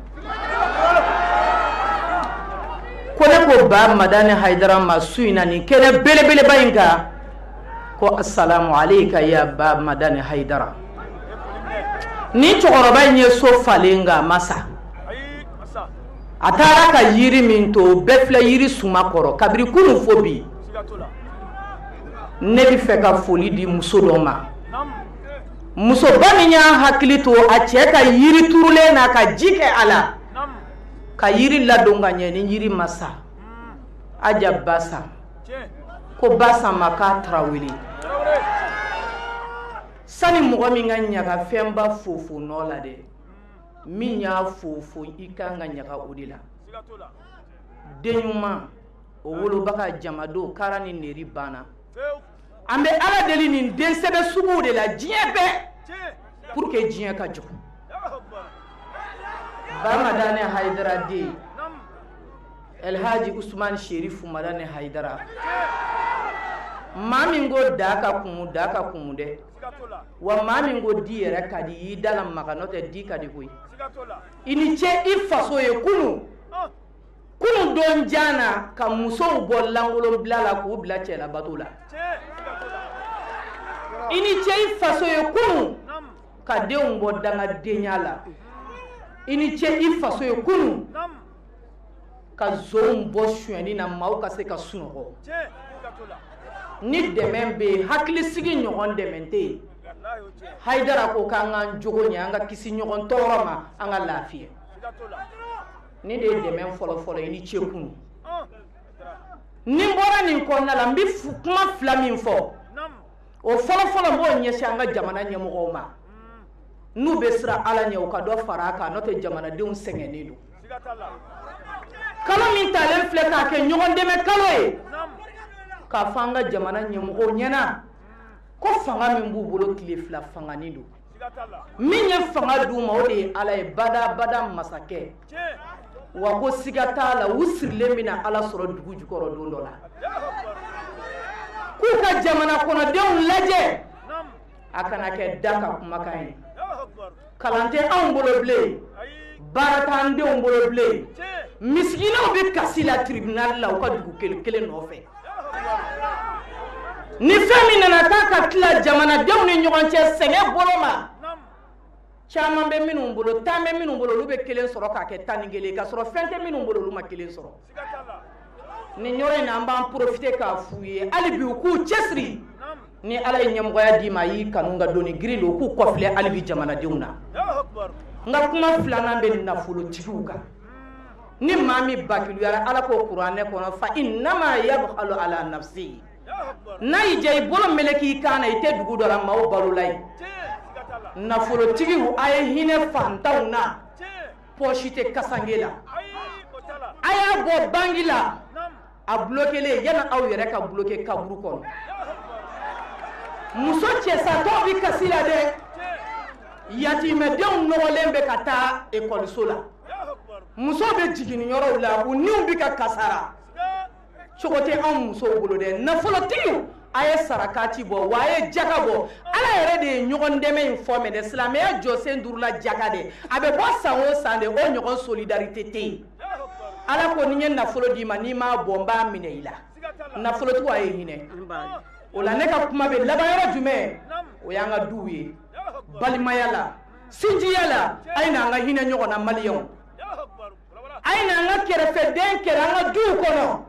ko ne ko Ba Madani Hayidara ma su in na nin kɛnɛ belebeleba in kan ko assalamu alayka ya Ba Madani Hayidara ni cɛkɔrɔba in ye so falen nka a ma sa a taara ka yiri min to bɛɛ filɛ yiri suma kɔrɔ kabiri kunun fo bi ne bɛ fɛ ka foli di muso dɔ ma musoba min y'a hakili to a cɛ ka yiri turulen n'a ka ji kɛ a la ka yiri ladon ka ɲɛ ni yiri ma sa Aja Basa ko Basa ma k'a Tarawele sani mɔgɔ min ka ɲaga fɛnba fofo nɔ la dɛ min y'a fofo i kan ka ɲaga o de la den ɲuman o wolobaga jamado kara ni neri banna an bɛ Ala deli nin den sɛbɛ suguw de la diɲɛ bɛɛ pour que diɲɛ ka jɔ Ba Madani Hayidara den Elhaji Usman Sherifu Madani Hayidara maa min ko da ka kumu dɛ wa maa min ko di yɛrɛ ka di i da la maga n'o tɛ di ka di koyi i ni ce i faso ye kunun don jana ka musow bɔ langolonbila la k'u bila cɛlabato la i ni ce i faso ye kunun ka denw bɔ dangadenya la i ni ce i faso ye kunun ka zonw bɔ suyɛni na maaw ka se ka sunɔgɔ ni dɛmɛ bɛ yen hakilisigi ɲɔgɔn dɛmɛ tɛ yen Hayidara ko k'an k'an jogo ɲɛ an ka kisi ɲɔgɔn tɔɔrɔ ma an ka lafiya ni de ye dɛmɛ fɔlɔ-fɔlɔ i ni ce kunun ni n bɔra nin kɔnɔna la n bɛ kuma fila min fɔ o fɔlɔ-fɔlɔ n b'o ɲɛsin an ka jamana ɲɛmɔgɔw ma n'u bɛ siran Ala ɲɛ u ka dɔ fara a kan n'o tɛ jamanadenw sɛgɛnnen don kalo min talen filɛ k'a kɛ ɲɔgɔn dɛmɛ kalo ye k'a fɔ an ka jamana ɲɛmɔgɔw ɲɛna ko fanga min b'u bolo tile fila fanganin don min ye fanga d'u ma o de ye Ala ye bada masakɛ wa ko siga t'a la u sirilen bɛna Ala sɔrɔ dugu jukɔrɔ don dɔ la k'u ka jamana kɔnɔdenw lajɛ a kana kɛ da ka kumakan ye kalan tɛ anw bolo bilen baara t'an denw bolo bilen misikinaw bɛ kasi la tribunal la u ka dugu kelen nɔfɛ ni fɛn min nana k'a ka tila jamanadenw ni ɲɔgɔn cɛ sɛgɛn bolo ma caman bɛ minnu bolo tan bɛ minnu bolo olu bɛ kelen sɔrɔ k'a kɛ 11 ka sɔrɔ fɛn tɛ minnu bolo olu ma kelen sɔrɔ ni yɔrɔ in na an b'an profiter k'a f'u ye hali bi u k'u cɛsiri ni Ala ye ɲɛmɔgɔya d'i ma y'i kanu ka doni girin don k'u kɔfilɛ hali bi jamanadenw na n ka kuma filanan bɛ nafolotigiw kan ni maa min bakiluyara Ala ko kuranɛ kɔnɔ fa innama yabkhalu ala nafsihi n'a y'i diya i bolo meleki i kan na i tɛ dugu dɔ la maaw balola ye nafolotigiw a ye hinɛ fantanw na pɔsi tɛ kasange la a y'a bɔ bangi la a bloquelen yana aw yɛrɛ ka bloquer kaburu kɔnɔ muso cɛsatɔ bi kasi la dɛ yatimɛdenw nɔgɔlen bɛ ka taa ekɔliso la muso bɛ jiginniyɔrɔw la u niw bi ka kasara cogo tɛ anw musow bolo dɛ nafolotigiw a ye sarakati bɔ wa a ye jaka bɔ Ala yɛrɛ de ye ɲɔgɔn dɛmɛ in fɔ mɛ dɛ silamɛya jɔsen durula jaka de a bɛ bɔ san o san de o ɲɔgɔn solidarité tɛ yen Ala ko ni n ye nafolo d'i ma n'i m'a bɔ n b'a minɛ i la nafolotigiw a ye hinɛ o la ne ka kuma bɛ laban yɔrɔ jumɛn o y'an ka duw ye balimaya la sinjiya la a ye n'an ka hinɛ ɲɔgɔn na maliyɛnw a ye n'an ka kɛrɛfɛden kɛrɛ an ka duw kɔnɔ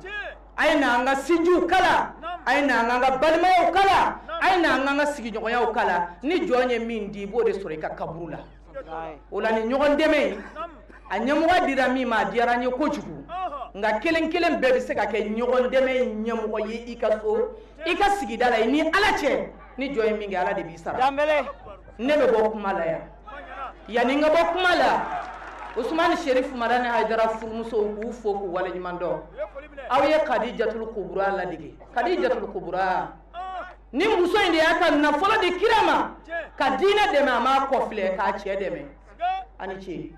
a ye n'an ka sinjiw kala a ye n'an ka balimayaw kala a ye n'an ka sigiɲɔgɔnyaw kala ni jɔn ye min di i b'o de sɔrɔ i ka kaburu la o la ni ɲɔgɔn dɛmɛ a ɲɛmɔgɔ dira min ma a diyara n ye kojugu nka kelen bɛɛ bɛ se ka kɛ ɲɔgɔn dɛmɛ ɲɛmɔgɔ ye i ka so i ka sigida la i ni Ala cɛ ni jɔn ye min kɛ Ala de b'i sara ne bɛ bɔ kuma la yan yanni n ka bɔ kuma la Usman Sherif Marane Haidara furmuso k'u fo k'u waleɲuman dɔn aw ye Khadijatul Kubra ladege Khadijatul Kubra ni muso in de y'a ka nafolo di kira ma ka diinɛ dɛmɛ a m'a kɔfilɛ k'a cɛ dɛmɛ a ni ce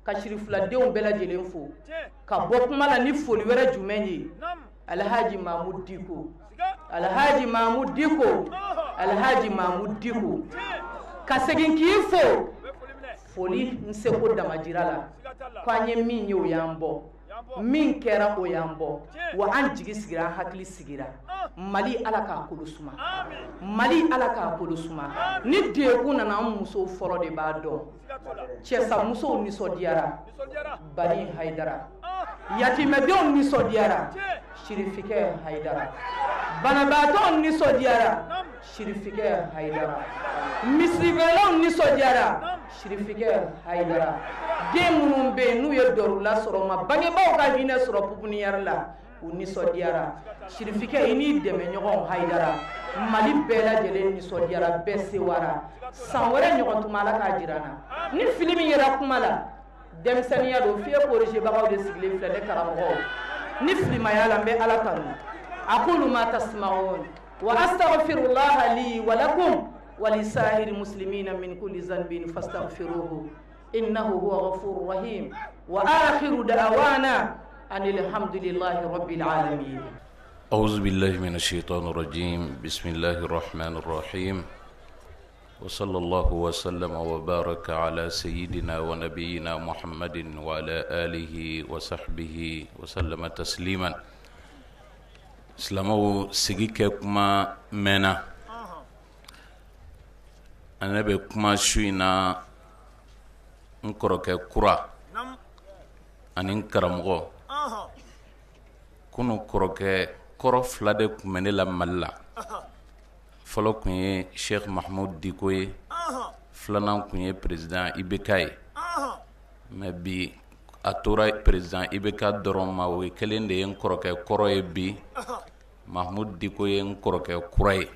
ka Sirifuladenw bɛɛ lajɛlen fo ka bɔ kuma la ni foli wɛrɛ jumɛn ye Alhaji Mahmud Diko Alhaji Mahmud Diko Alhaji Mahmud Diko ka segin k'i fo foli n seko damajira la ko an ye min ye o y'an bɔ min kɛra o y'an bɔ wa an jigi sigira an hakili sigira Mali Ala k'a kolo suma Mali Ala k'a kolo suma ni degun nana an musow fɔlɔ de b'a dɔn cɛsa musow nisɔndiyara Bani Haidara yatimɛdenw nisɔndiyara Sirifikɛ Haidara banabaatɔw nisɔndiyara Sirifikɛ Haidara misirivɛlaw nisɔndiyara Sirifikɛ Haidara den minnu bɛ yen n'u ye dɔrɔla sɔrɔ u ma bangebaaw ka hinɛ sɔrɔ pupiniyɛri la u nisɔndiyara Sirifikɛ i n'i dɛmɛɲɔgɔnw Haidara Mali bɛɛ lajɛlen nisɔndiyara bɛɛ sewara san wɛrɛ ɲɔgɔn tuma Ala k'a jira an na ni fili min yera kuma la denmisɛnniya don f'i ye korrigebagaw de sigilen filɛ ne karamɔgɔw ni filimaya la n bɛ Ala tanu aqulu ma tasma'un wa astaghfirullaha li wa lakum wa lisa'iri muslimina min kulli zanbin fastaghfiruhu innahu huwa ghafurur rahim wa akhiru da'wana anil hamdulillahi rabbil alamin. أعوذ بالله من الشيطان الرجيم بسم الله الرحمن الرحيم وصلى الله وسلم وبارك على سيدنا ونبينا محمد وعلى آله وصحبه وسلم تسليما سلامو سيكيكما منا أنا بكما شوينا نكرك كرة أن نكرمغو كونو كرك kɔrɔ fila de kun bɛ ne la Mali la fɔlɔ kun ye Sheikh Mahmud Diko ye filanan kun ye président IBK ye mais bi a tora président IBK dɔrɔn ma o ye kelen de ye n kɔrɔkɛ kɔrɔ ye bi Mahmud Diko ye n kɔrɔkɛ kura ye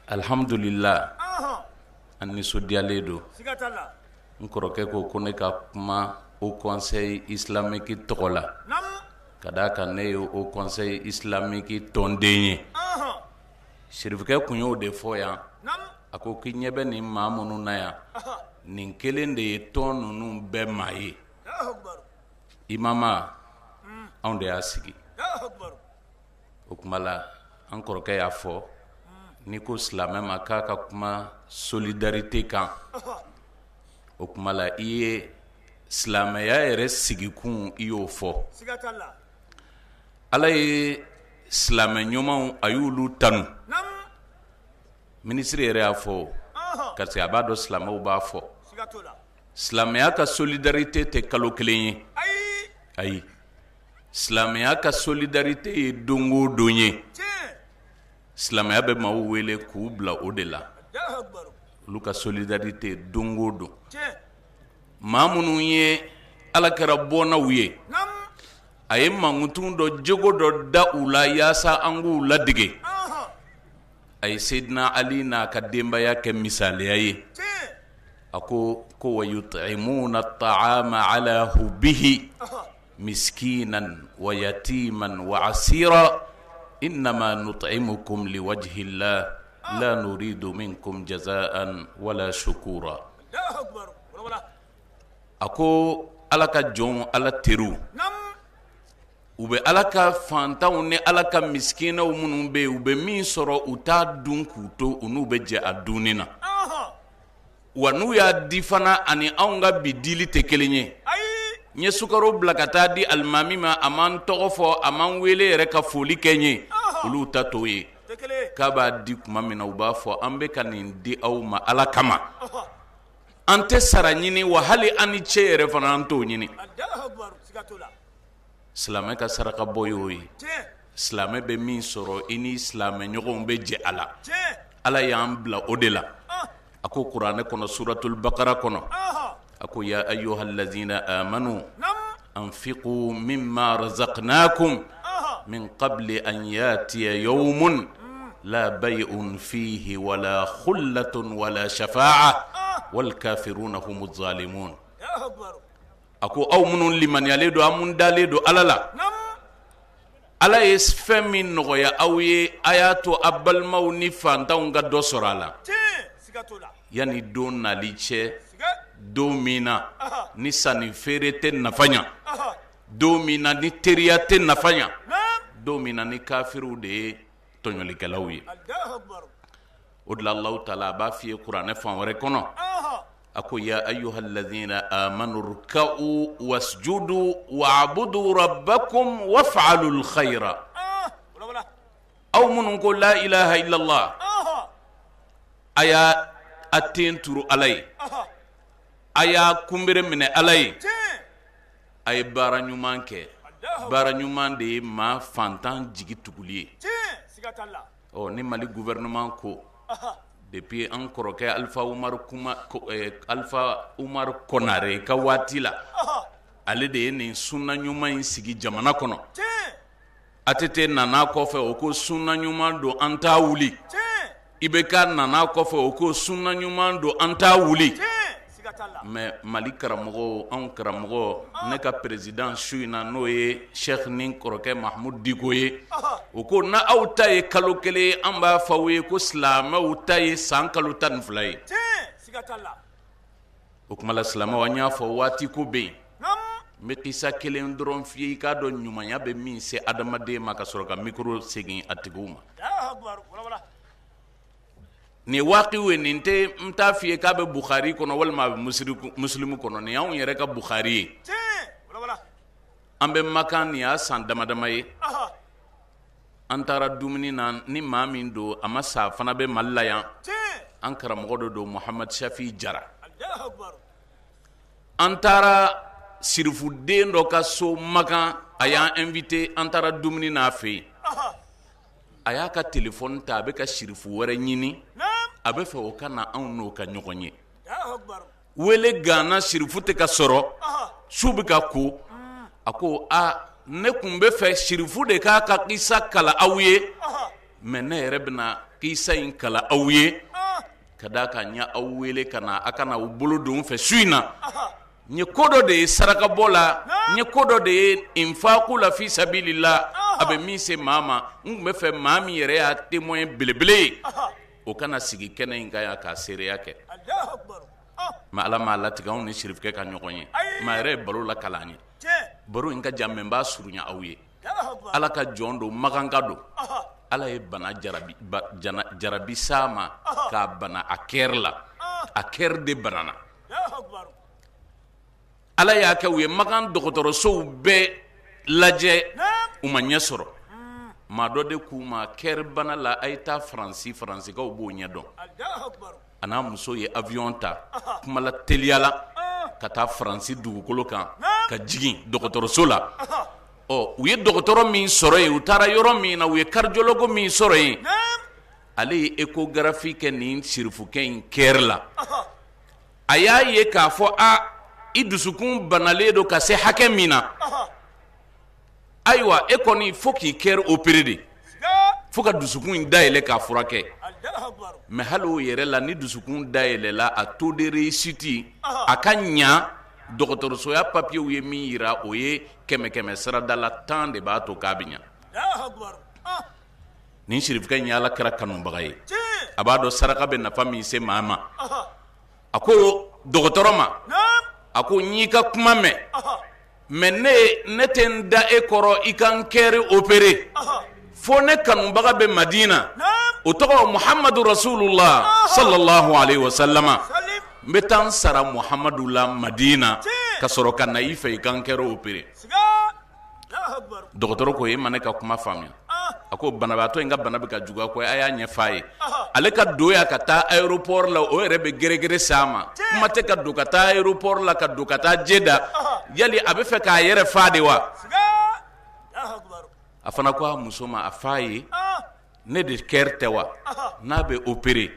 alhamdulillah an nisɔndiyalen don n kɔrɔkɛ ko ne ka kuma au conseil islamique tɔgɔ la kada kan ne ye au conseil islamique tɔnden ye Sirifikɛ kun y'o de fɔ yan a ko k'i ɲɛ bɛ nin maa minnu na yan nin kelen de ye tɔn ninnu bɛɛ maa ye imama anw de y'a sigi o kuma la an kɔrɔkɛ y'a fɔ ni ko silamɛ ma k'a ka kuma solidarité kan o kuma la i ye silamɛya yɛrɛ sigikun i y'o fɔ Ala ye silamɛ ɲumanw a y'olu tanu ministre yɛrɛ y'a fɔ parce que a b'a dɔn silamɛw b'a fɔ silamɛya ka solidarité tɛ kalo kelen ye ayi silamɛya ka solidarité ye don o don ye silamɛya bɛ maaw wele k'u bila o de la olu ka solidarité don o don maa minnu ye Ala kɛra bɔnnaw ye a ye mankutun dɔ jogo dɔ da u la yaasa an k'u ladege a ye Seydina Ali n'a ka denbaya kɛ misaliya ye a ko wa yut'imuna at-ta'ama ala hubbihi miskinan wa yatiman wa asira innama nut'imukum liwajhi llah la nuridu minkum jazaan wala shukura a ko Ala ka jɔnw Ala teriw u bɛ Ala ka fantanw ni Ala ka miskinaw minnu bɛ yen u bɛ min sɔrɔ u t'a dun k'u to u n'u bɛ jɛ a dunni na wa n'u y'a di fana ani anw ka bi dili tɛ kelen ye n ye sukaro bila ka taa di alimami ma a m'an tɔgɔ fɔ a m'an wele yɛrɛ ka foli kɛ n ye olu ta t'o ye k'a b'a di tuma min na u b'a fɔ an bɛ ka nin di aw ma Ala kama an tɛ sara ɲini wa hali an ni cɛ yɛrɛ fana an t'o ɲini silamɛ ka saraka bɔ y'o ye silamɛ bɛ min sɔrɔ i ni silamɛ ɲɔgɔnw bɛ jɛ a la Ala y'an bila o de la a ko kuranɛ kɔnɔ suratul bakara kɔnɔ a ko ya ayyuhallazina amanu anfiqu mimma razaqnakum min qabli an yatiya yawmun la bay'un fihi wala khullatun wala shafa'a wal kafiruna humu zalimun. Ako aw minnu limaniyalen don an mun dalen don Ala la, Ala ye fɛn min nɔgɔya aw ye a y'a to a balimaw ni fantanw ka dɔ sɔrɔ a la yanni don nali cɛ, don min na ni sanni feere tɛ nafa ɲa, don min na ni teriya tɛ nafa ɲa, don min na ni kafiriw de ye tɔɲɔlikɛlaw ye. O de la Alahu taala a b'a f'i ye kuranɛ fan wɛrɛ kɔnɔ, a ko ya ayyuhalladhina amanu ruk'u wasjudu wa'budu rabbakum waf'alul khayra. Aw minnu ko la ilaha illallah, a y'a a ten turu Ala ye, a y'a kunbere minɛ Ala ye, a ye baara ɲuman kɛ. Baara ɲuman de ye maa fantan jigi tuguli ye. Ni Mali gouvernement ko depuis an kɔrɔkɛ Alpha Umar Konare ka waati la, ale de ye nin sunna ɲuman in sigi jamana kɔnɔ. ATT nana kɔfɛ o ko sunna ɲuman don an t'a wuli, IBK nana kɔfɛ o ko sunna ɲuman don an t'a wuli. Mais Mali karamɔgɔ, anw karamɔgɔ, ne ka président su in na n'o ye Cheikh ni kɔrɔkɛ Mahamudu Diko ye, o ko na aw ta ye kalo kelen an b'a fɔ aw ye ko silamɛw ta ye san kalo 12 ye. O kuma la silamɛw an y'a fɔ waati ko bɛ yen, n bɛ kisa kelen dɔrɔn f'i ye i k'a dɔn ɲumanya bɛ min se adamaden ma ka sɔrɔ ka micro segin a tigiw ma. Ni waqiw ye, nin tɛ n t'a f'i ye k'a bɛ Bukhari kɔnɔ walima a bɛ Muslimu kɔnɔ, nin y'anw yɛrɛ ka Bukhari ye. An bɛ Makan, nin y'a san dama dama ye, an taara dumuni na ni maa min don a ma sa fana bɛ Mali la yan, an karamɔgɔ dɔ don Muhamad Shafi Jara. An taara sirifuden dɔ ka so Makan, a y'an invité, an taara dumuni na a fɛ yen. A y'a ka téléphone ta, a bɛ ka sirifu wɛrɛ ɲini, a bɛ fɛ o ka na anw n'o ka ɲɔgɔn ye. Wele gana sirifu tɛ ka sɔrɔ, su bɛ ka ko, a ko ne kun bɛ fɛ sirifu de k'a ka kisa kala aw ye, mais ne yɛrɛ bɛna kisa in kala aw ye, ka d'a kan n y' aw wele ka na a kana u bolo don fɛ su in na. N ye ko dɔ de ye sarakabɔ la, n ye ko dɔ de ye infaaku la fi sabilillah, a bɛ min se maa ma, n tun bɛ fɛ maa min yɛrɛ y'a témoin belebele ye, o kana sigi kɛnɛ in kan yan k'a seereya kɛ. Mais Ala m'a latigɛ anw ni sirifukɛ ka ɲɔgɔn ye, maa yɛrɛ ye baro la kalan an ye. Baro in ka jan mais n b'a surunya aw ye. Ala ka jɔn don, Makan ka don. Ala ye bana jarabi s'a ma k'a bana a kɛr la, a kɛr de banana. Ala y'a kɛ u ye Makan dɔgɔtɔrɔsow bɛɛ lajɛ, u ma ɲɛ sɔrɔ. Maa dɔ de k'u ma kɛr bana la a ye taa Faransikaw b'o ɲɛ dɔn. A n'a muso ye avion ta, kumala teliyala ka taa Faransi dugukolo kan ka jigin dɔgɔtɔrɔso la. U ye dɔgɔtɔrɔ min sɔrɔ yen, u taara yɔrɔ min na u ye cardiologue min sɔrɔ yen, ale ye échographie kɛ nin sirifukɛ in kɛr la. A y'a ye k'a fɔ i dusukun banalen don ka se hakɛ min na, ayiwa e kɔni fo k'i kɛr opéré de, fo ka dusukun in dayɛlɛ k'a furakɛ. Mais hali o yɛrɛ la ni dusukun dayɛlɛla, a taux de réussite a ka ɲa, dɔgɔtɔrɔsoya papiyew ye min yira o ye 100 saradala 10 de b'a to k'a bɛ ɲa. Nin sirifukɛ in ye Ala kira kanubaga ye, a b'a dɔn saraka bɛ nafa min se maa ma. A ko dɔgɔtɔrɔ ma, a ko n y'i ka kuma mɛn, mais ne tɛ n da e kɔrɔ i ka n kɛri opéré fo ne kanubaga bɛ Madina, o tɔgɔ Muhamadu Rasulullah sallallahu alaihi wa sallama, n bɛ taa n sara Muhamadu la Madina ka sɔrɔ ka na i fɛ i ka n kɛri opéré. Dɔgɔtɔrɔ ko e ma ne ka kuma faamuya. A ko banabaatɔ in ka bana bɛ ka juguya ko a y'a ɲɛfɔ a ye, ale ka don ya ka taa aéroport la o yɛrɛ bɛ gɛrɛgɛrɛ s'a ma, kuma tɛ ka don ka taa aéroport la ka don ka taa Jeda, yali a bɛ fɛ k'a yɛrɛ fa de wa? A fana ko a muso ma, a fa ye ne de kɛr tɛ wa, n'a bɛ opéré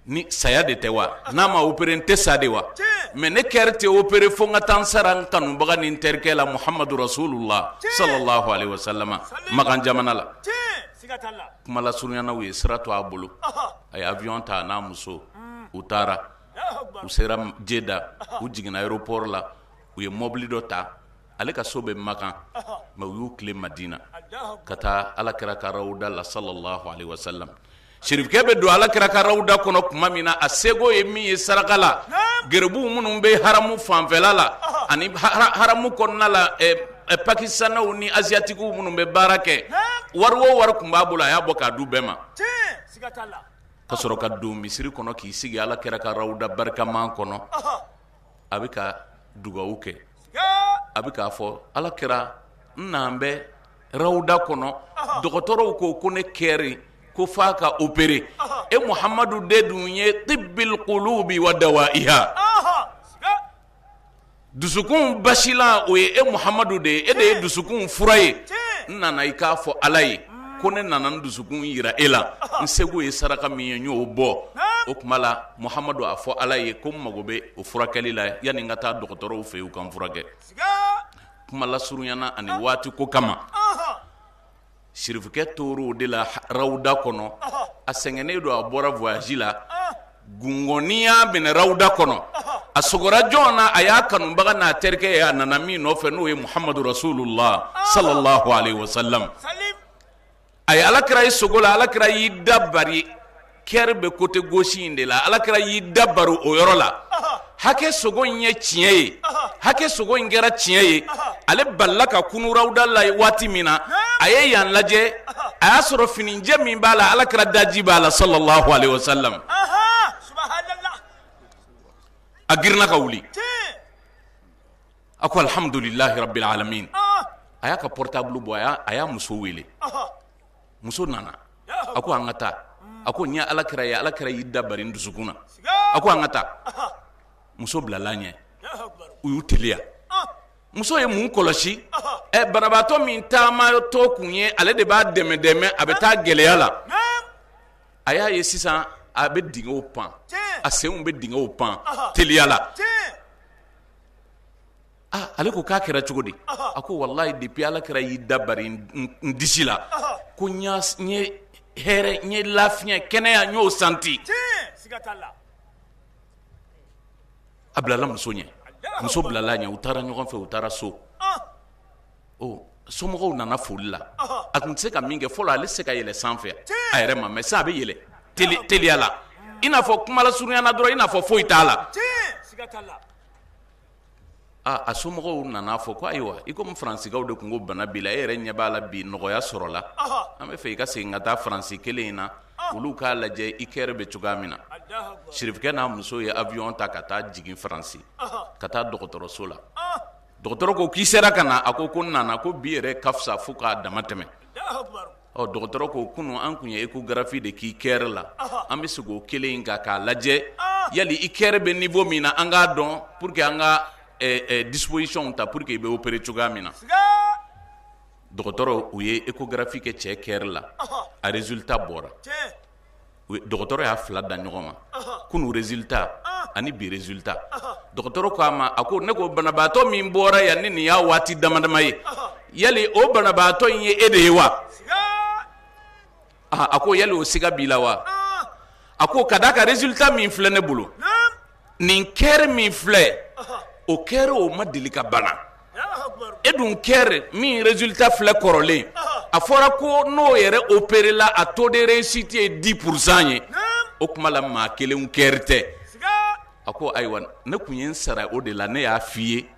ni saya de tɛ wa, n'a ma opéré n tɛ sa de wa? Mais ne kɛr tɛ opéré fo n ka taa n sara n kanubaga ni n terikɛ la Muhamadu Rasulullah sallallahu alaihi wa sallama, Makan jamana la. Kuma la surunyana u ye sira to a bolo, a ye avion ta a n'a muso, u taara u sera Jeda u jiginna aéroport la u ye mobili dɔ ta ale ka so bɛ Makan mais u y'u tile Madina ka taa Alakira ka rawuda la sallallahu alaihi wasallam. Sherifkɛ bɛ don Alakira ka rawuda kɔnɔ tuma min na a sego ye min ye saraka la gɛrɛbuw minnu bɛ haramu fanfɛla la ani haramu kɔnɔna la Pakistanɛw ni Asiatikiw minnu bɛ baara kɛ wari o wari tun b'a bolo a y'a bɔ k'a du bɛɛ ma ka sɔrɔ ka don misiri kɔnɔ k'i sigi Alakira ka rawuda barikaman kɔnɔ a bɛ ka dugawu kɛ a bɛ k'a fɔ Alakira n n'an bɛ rawuda kɔnɔ dɔgɔtɔrɔw ko ne kɛri ko f'a ka opérer e Muhamadu de dun ye tibbil qulubi wa dawaiha dusukun basila o ye e Muhamadu de ye e de ye dusukun fura ye n nana i k'a fɔ Ala ye ko ne nana n dusukun yira e la n seko ye saraka min ye n y'o bɔ o tuma la Muhamadu a fɔ Ala ye ko n mago bɛ o furakɛli la yanni n ka taa dɔgɔtɔrɔw fɛ yen u ka n furakɛ kuma lasurunyana ani waati ko kama Sherifkɛ tor'o de la rawuda kɔnɔ a sɛgɛnnen don a bɔra voyage la gungɔniya minɛ rawuda kɔnɔ a sogora jɔn na a y'a kanubaga n'a terikɛ ye a nana min nɔfɛ n'o ye Muhamadu Rasulullah sallallahu alaihi wasallam a ye Alakira ye sogo la Alakira y'i da bari kɛri bɛ côté gauche in de la Alakira y'i da bari o yɔrɔ la hakɛ sogo in ye tiɲɛ ye hakɛ sogo in kɛra tiɲɛ ye ale balila ka kunu rawuda la waati min na a ye yan lajɛ a y'a sɔrɔ finijɛ min b'a la Alakira daji b'a la sallallahu alaihi wasallam a girinna ka wuli a ko alhamdulillahi rabbil alamin a y'a ka portable bɔ a y'a muso wele muso nana a ko an ka taa a ko n ye Alakira ye Alakira y'i da bari n dusukun na a ko an ka taa muso bilala ɲɛ u y'u teliya muso ye mun kɔlɔsi banabaatɔ min taama tɔ kun ye ale de b'a dɛmɛ a bɛ taa gɛlɛya la a y'a ye sisan a bɛ dingɛw pan a senw bɛ dingɛw pan teliya la ale ko k'a kɛra cogo di a ko wallahi depuis Alakira y'i da bari n disi la ko n ye hɛrɛ n ye lafiɲɛ kɛnɛya n y'o santi a bilala muso ɲɛ muso bilala ɲɛ u taara ɲɔgɔn fɛ u taara so somɔgɔw nana foli la a tun tɛ se ka min kɛ fɔlɔ ale tɛ se ka yɛlɛ sanfɛ a yɛrɛ ma mais sisan a bɛ yɛlɛ teliya la i n'a fɔ kuma lasurunyana dɔrɔn i n'a fɔ foyi t'a la a somɔgɔw nana fɔ ko ayiwa i komi faransigaw de tun ko bana b'i la e yɛrɛ ɲɛ b'a la bi nɔgɔya sɔrɔ la an bɛ fɛ i ka segin ka taa faransi kelen in na olu k'a lajɛ i kɛrɛ bɛ cogoya min na Sherifkɛ n'a muso ye avion ta ka taa jigin faransi ka taa dɔgɔtɔrɔso la dɔgɔtɔrɔ ko k'i sera ka na a ko n nana ko bi yɛrɛ ka fisa fo k'a dama tɛmɛ dɔgɔtɔrɔ ko kunu an kun ye échographie de k'i kɛrɛ la an bɛ segin o kelen in kan k'a lajɛ yali i kɛrɛ bɛ niveau min na an k'a dɔn pour que an ka disposition ta pour que i bɛ opérer cogoya min na dɔgɔtɔrɔ u ye échographie kɛ cɛ kɛrɛ la a résultat bɔra dɔgɔtɔrɔ y'a fila da ɲɔgɔn ma kunu résultat ani bi résultat dɔgɔtɔrɔ ko a ma a ko ne ko banabaatɔ min bɔra yan ni nin y'a waati damadama ye yali o banabaatɔ in ye e de ye wa a ko yali o siga b'i la wa a ko ka d'a ka résultat min filɛ ne bolo nin kɛrɛ min filɛ o kɛrɛ o ma deli ka bana e dun kɛrɛ min résultat filɛ kɔrɔlen a fɔra ko n'o yɛrɛ opéré la a taux de réussite ye 10% ye o kuma la maa kelenw kɛrɛ tɛ a ko ayiwa ne kun ye n sara o de la ne y'a f'i ye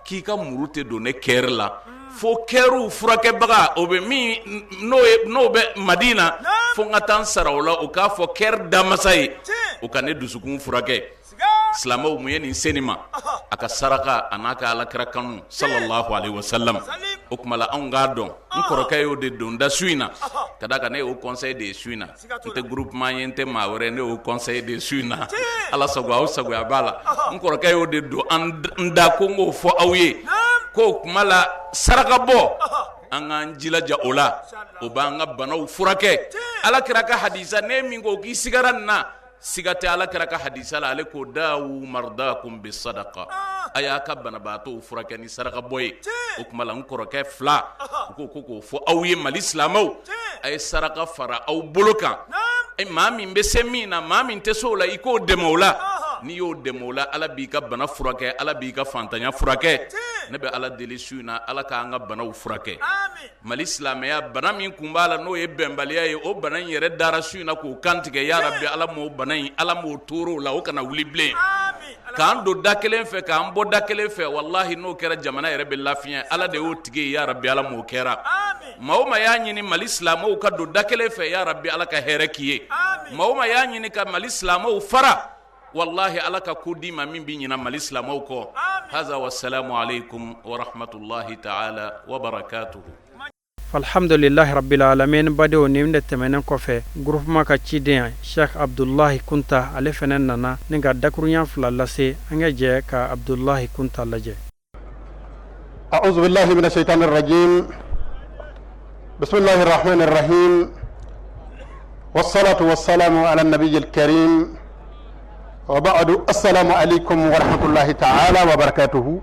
k'i ka muru tɛ don ne kɛrɛ la fo kɛrɛw furakɛbaga o bɛ min n'o bɛ Madina fo n ka taa n sara o la o k'a fɔ kɛrɛ damasa ye o ka ne dusukun furakɛ silamɛw mun ye nin se nin ma a ka saraka a n'a ka Alakira kanu sallallahu alaihi wasallam o kuma la anw k'a dɔn n kɔrɔkɛ y'o de don da su in na ka d'a kan ne y'o conseil de su in na n tɛ groupement ye n tɛ maa wɛrɛ ne y'o conseil de su in na ala sago aw sagoya b'a la n kɔrɔkɛ y'o de don an da ko n k'o fɔ aw ye k'o kuma la saraka bɔ an k'an jilaja o la o b'an ka banaw furakɛ Alakira ka hadisa ne min ko k'i sigara nin na siga tɛ Alakira ka hadisa la ale ko dawu mardakum bisadaqa a y'a ka banabaatɔw furakɛ ni saraka bɔ ye o kuma la n kɔrɔkɛ fila u ko k'o fɔ aw ye Mali silamɛw a ye saraka fara aw bolo kan maa min bɛ se min na maa min tɛ se o la i k'o dɛmɛ o la n'i y'o dɛmɛ o la ala b'i ka bana furakɛ ala b'i ka fantanya furakɛ ne bɛ ala deli su in na ala k'an ka banaw furakɛ mali silamɛya bana min kun b'a la n'o ye bɛnbaliya ye o bana in yɛrɛ dara su in na k'o kantigɛ ya rabbi ala m'o bana in ala m'o tɔɔrɔ o la o kana wuli bilen k'an don da kelen fɛ k'an bɔ da kelen fɛ wallahi n'o kɛra jamana yɛrɛ bɛ lafiya ala de y'o tigi ye ya rabbi ala m'o kɛra maa o maa y'a ɲini mali silamɛw ka don da kelen fɛ ya rabbi ala ka hɛrɛ k'i ye maa o maa y'a ɲini ka mali silamɛw fara wallahi ala ka ko di ma min bi ɲina mali silamɛw kɔ haza wassalamu alaikum wa rahmatullahi ta'ala wa barakatuhu alhamdulillahi rabbil alamin badewo nin de tɛmɛnen kɔfɛ groupement ka ciden Sheikh Abdullahi Kunta ale fɛnɛ nana ni ka dakuruɲa fila lase an ka jɛ ka Abdullahi Kunta lajɛ a'udhu billahi minash shaitanir rajim bismillahir rahmanir rahim wassalatu wassalamu ala nabiyyil karim wa ba'du assalamu alaikum wa rahmatullahi ta'ala wa barakatuhu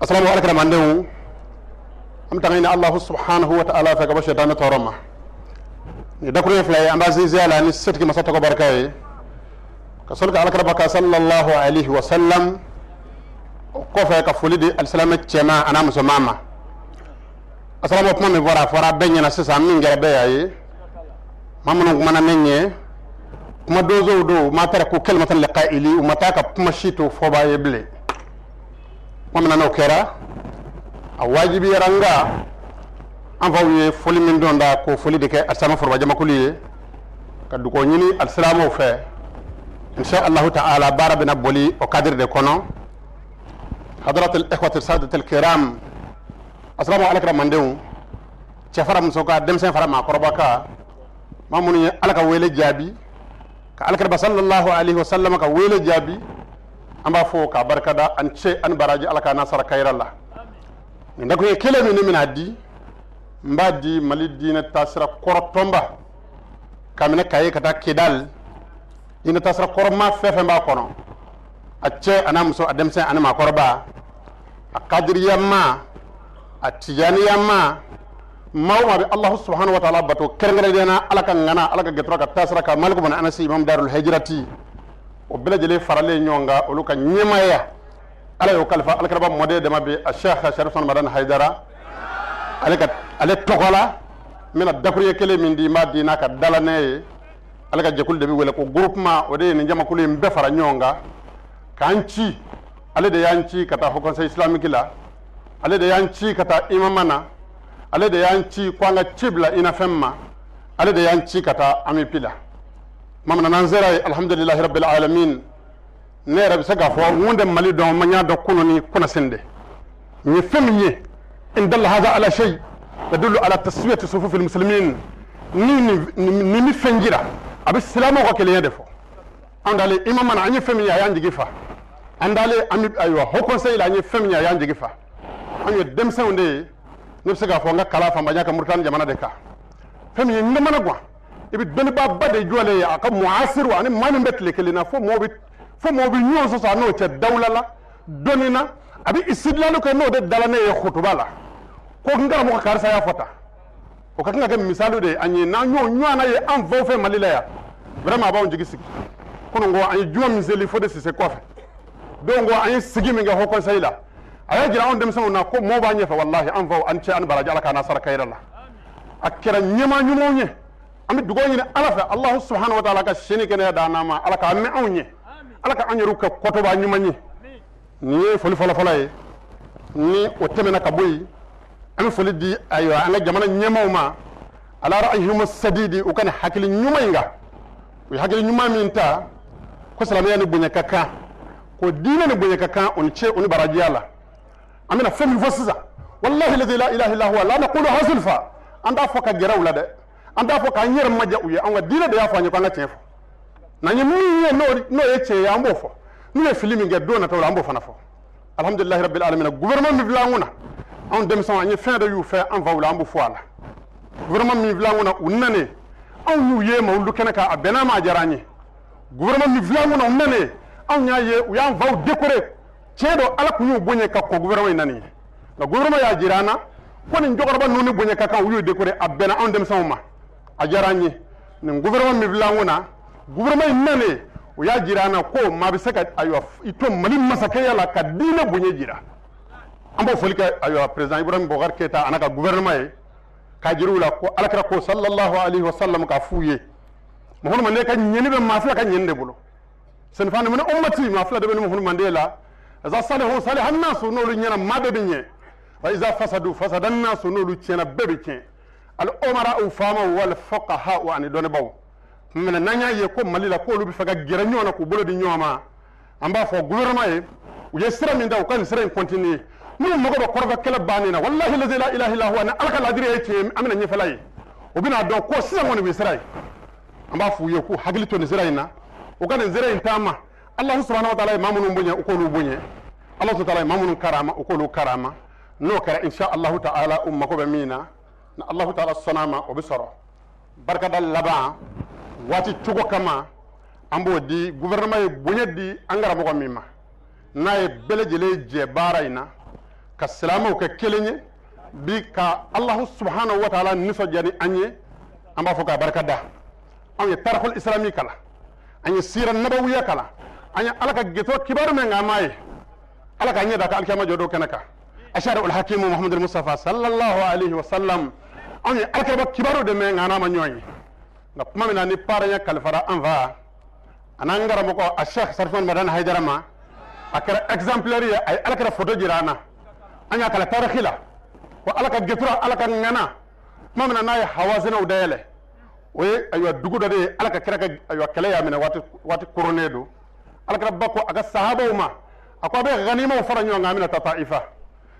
assalamu alaikum mandewu am tangina Allah subhanahu wa ta'ala fa gaba shaytan toroma ni dakure fly ambazi ala ni setki masata ko barkaye ka solka alakara baka sallallahu alaihi wa sallam ko fa ka fulidi alislam chema ana musumama assalamu alaikum mi bora fora benyana sisa min ngere be yayi mamunu mana menye kuma dozo do ma tara ko kalmatan liqa'ili wa mataka kuma shito foba yeble mamana no kera a wajibi ranga an faw ye foli min donda ko foli de ke asama forba jama kuliye kadu ko nyini alsalamu fe insha Allah ta'ala barabina boli o kadir de kono hadrat al ikhwat al sadat al kiram assalamu alaykum mandew ci faram soka dem sen faram akorobaka mamuni alaka wele jabi ka alaka sallallahu alaihi wasallam ka wele jabi amba fo ka barkada an ce an baraji alaka nasara kayralla ndako ye kele mi min addi mbadi mali dina tasra korotomba kamina kaye kata kidal dina tasra koroma fefe mba kono acce anamso ademse anama korba akadiriyamma atiyaniyamma mawma bi Allah subhanahu wa ta'ala bato kerngere dena alaka ngana alaka getroka tasra ka malikum an anasi imam darul hijrati o bela jele farale nyonga oluka nyemaya ala yo kalfa alkarba modé de mabbe Sheikh Sharif Ramadan Haidara ale tokola mina dakuriye kele min di maddi naka dalane alaka jekul de bi wala ko groupement o de ni jama kulu mbe fara nyonga kanci ale de yanci kata ho conseil islamique la ale de yanci kata imamana ale de yanci kwanga cibla ina femma ale de yanci kata ami pila mamna nanzera alhamdulillah rabbil alamin ne rabi saga fo wonde mali don manya do kuno ni kuna sende ni femye in dalla hada ala shay tadullu ala taswiyati sufuf al muslimin ni fenjira abi islamu ko kele yede fo andale imam man anyi femye ya njigi fa andale ami aywa ho conseil la nyi femye ya njigi fa anyi dem sawde ne saga fo nga kala fa mbanya ka murtan jamana de ka femye ngama gwa ibi doni ba bade jole ya ka muasiru ani manu betle kele na fo mobi nyo so sa no te dawlala donina abi istidlalu ko no de dalane e khutubala ko ngara mo ka sa ya fota o ka nga misalu de anyi na nyo na ye an vo fe malila ya vraiment ba on jigi sigi kono ngo anyi juwa miseli fo de se ko fe do ngo anyi sigi mi nga ho conseil la aya jira on dem sa na ko mo ba nyefa wallahi an vo an ci an baraja ala kana sar kayrala akira nyema nyumo nye ami dugo nyine ala fa Allah subhanahu wa ta'ala ka shini kene da nama ala ka amme onye ala ka anyeru ka koto ba nyuma nyi ni foli fola ni o temena ka boyi ami foli di ayo anga jamana nyema ma ala ra'ayhum sadidi o kan hakili nyuma inga o hakili nyuma minta ko salama yani bunya kaka ko dina ne bunya kaka on ce on baraji ala amina fami fosiza wallahi la ilaha illa huwa la naqulu hazulfa anda foka gerawla de anda foka nyer maja uye anga dina de ya fanya kwanga chefo na nyi miye no yeche ya mbofo ni ye filimi nge do na tawla mbofo na fo alhamdulillah rabbil alamin gouvernement mi vlanguna on dem son anyi fin de yu fait en vawla mbofo ala gouvernement mi vlanguna unane on yu ye ma ulu kenaka abena ma jarani gouvernement mi vlanguna unane on nya ye u ya vaw décorer cedo ala ku yu bonye ka ko gouvernement nani la gouvernement ya jirana ko ni jogorba noni bonye ka kan yu décorer abena on dem son ma a jarani ni gouvernement mi vlanguna gouvernement nane o y'a jira na ko maa bɛ se ka ayiwa i to Mali masakɛya la ka diinɛ bonya jira an b'o foli kɛ ayiwa président Ibrahim Boubacar Keita a n'a ka gouvernement ye k'a jira u la ko alakira ko sallallahu alaihi wa sallam k'a f'u ye Muhammadu Mande ka ɲɛni bɛ maa fila ka ɲɛni de bolo senfani min ummati maa fila de bɛ ni Muhammadu Mande la iza salihu saliha an-nasu n'olu ɲɛna maa bɛɛ bɛ ɲɛ wa iza fasadu fasada an-nasu n'olu tiɲɛna bɛɛ bɛ tiɲɛ al umara u faamaw wal fuqaha wa ani dɔnnibaw mena n'an y'a ye ko Mali la k'olu bɛ fɛ ka gɛrɛ ɲɔgɔn na k'u bolo di ɲɔgɔn ma an b'a fɔ gouvernement ye u ye sira min da u ka nin sira in continuer n'u mago bɛ kɔrɔfɛ kɛlɛ bannen na wallahi la ilaha illa huwa ni ala ka ladiri ye tiɲɛ an bɛna ɲɛfɛla ye u bɛna dɔn ko sisan kɔni u ye sira ye an b'a f'u ye k'u hakili to nin sira in na u ka nin sira in taama Allahu subhanahu wa ta'ala ye maa minnu bonya u k'olu bonya Allahu ta'ala ye maa minnu karama u k'olu karama n'o kɛra insha Allahu ta'ala u mago bɛ min na ni Allahu ta'ala sɔnna a ma o bɛ sɔrɔ barikada laban waati cogo kama an b'o di gouvernement ye bonya di an karamɔgɔ min ma n'a ye bɛɛ lajɛlen jɛ baara in na ka silamɛw kɛ kelen ye bi ka Allahu subhanahu wa ta'ala nisɔndiya ni an ye an b'a fɔ k'a barikada anw ye tarikhul islami kalan an ye sira nabawiya kalan an ye ala ka gɛtɔ kibaru min k'an m'a ye ala ka ɲɛ da ka alikiyama jɔ dɔw kɛnɛ kan ashari ul hakimu muhammadu mustafa sallallahu alaihi wa sallam anw ye alikiyama kibaru de mɛn k'an n'a ma ɲɔgɔn ye nka kuma min na ni paaranya kalifara an fa a n'an karamɔgɔ a sheikh sarifan madani haidara ma a kɛra exemplaire ye a ye alakira photo jira an na an y'a kala tarikhi la ko ala ka gɛtura ala ka ŋana kuma min na n'a ye hawazinaw dayɛlɛ o ye ayiwa dugu dɔ de ye ala ka kira ka ayiwa kɛlɛ y'a minɛ waati koronnen don alakira ba ko a ka sahabaw ma a ko a bɛ ganimaw fara ɲɔgɔn kan an bɛna taa Taifa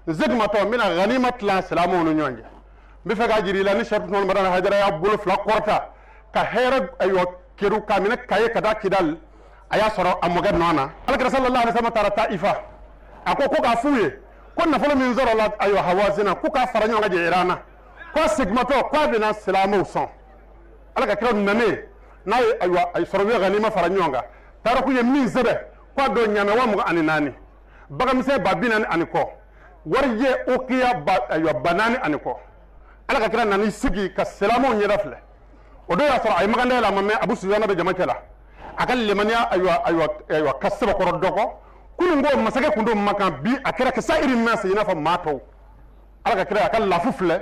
n segimatɔ n bɛna ganima tilan silamɛw ni ɲɔgɔn cɛ n bɛ fɛ k'a jira i la ni sheikh Usman Madani Haidara y'a bolo fila kɔrɔta ka hɛrɛ ayiwa keru k'a minɛ Kaye ka taa Kidal a y'a sɔrɔ a mɔkɛ nɔ na alakira sallallahu alaihi wasallam taara Taifa a ko k'a f'u ye ko nafolo min sɔrɔ la ayiwa hawazina ko k'a fara ɲɔgɔn kan jɛ Irana ko a segimatɔ k'a bɛna silamɛw sɔn ala ka kira nanen n'a ye ayiwa a sɔrɔ u ye ganima fara ɲɔgɔn kan taara k'u ye min sɛbɛn k'a dɔn ɲamɛ 24 baganmisɛn 40 ani kɔ warijɛ ukiya ayiwa 4 ani kɔ ala ka kira nan'i sigi ka silamɛw ɲɛda filɛ o don y'a sɔrɔ a ye maganda yɛlɛ a ma mɛn Abu Sufyana bɛ jama cɛ la a ka limaniya ayiwa ka sɛbɛkɔrɔ dɔ kɔ kunun ko masakɛ kun don makan bi a kɛra kisa iri nasi i n'a fɔ maa tɔw ala ka kira a ka lafu filɛ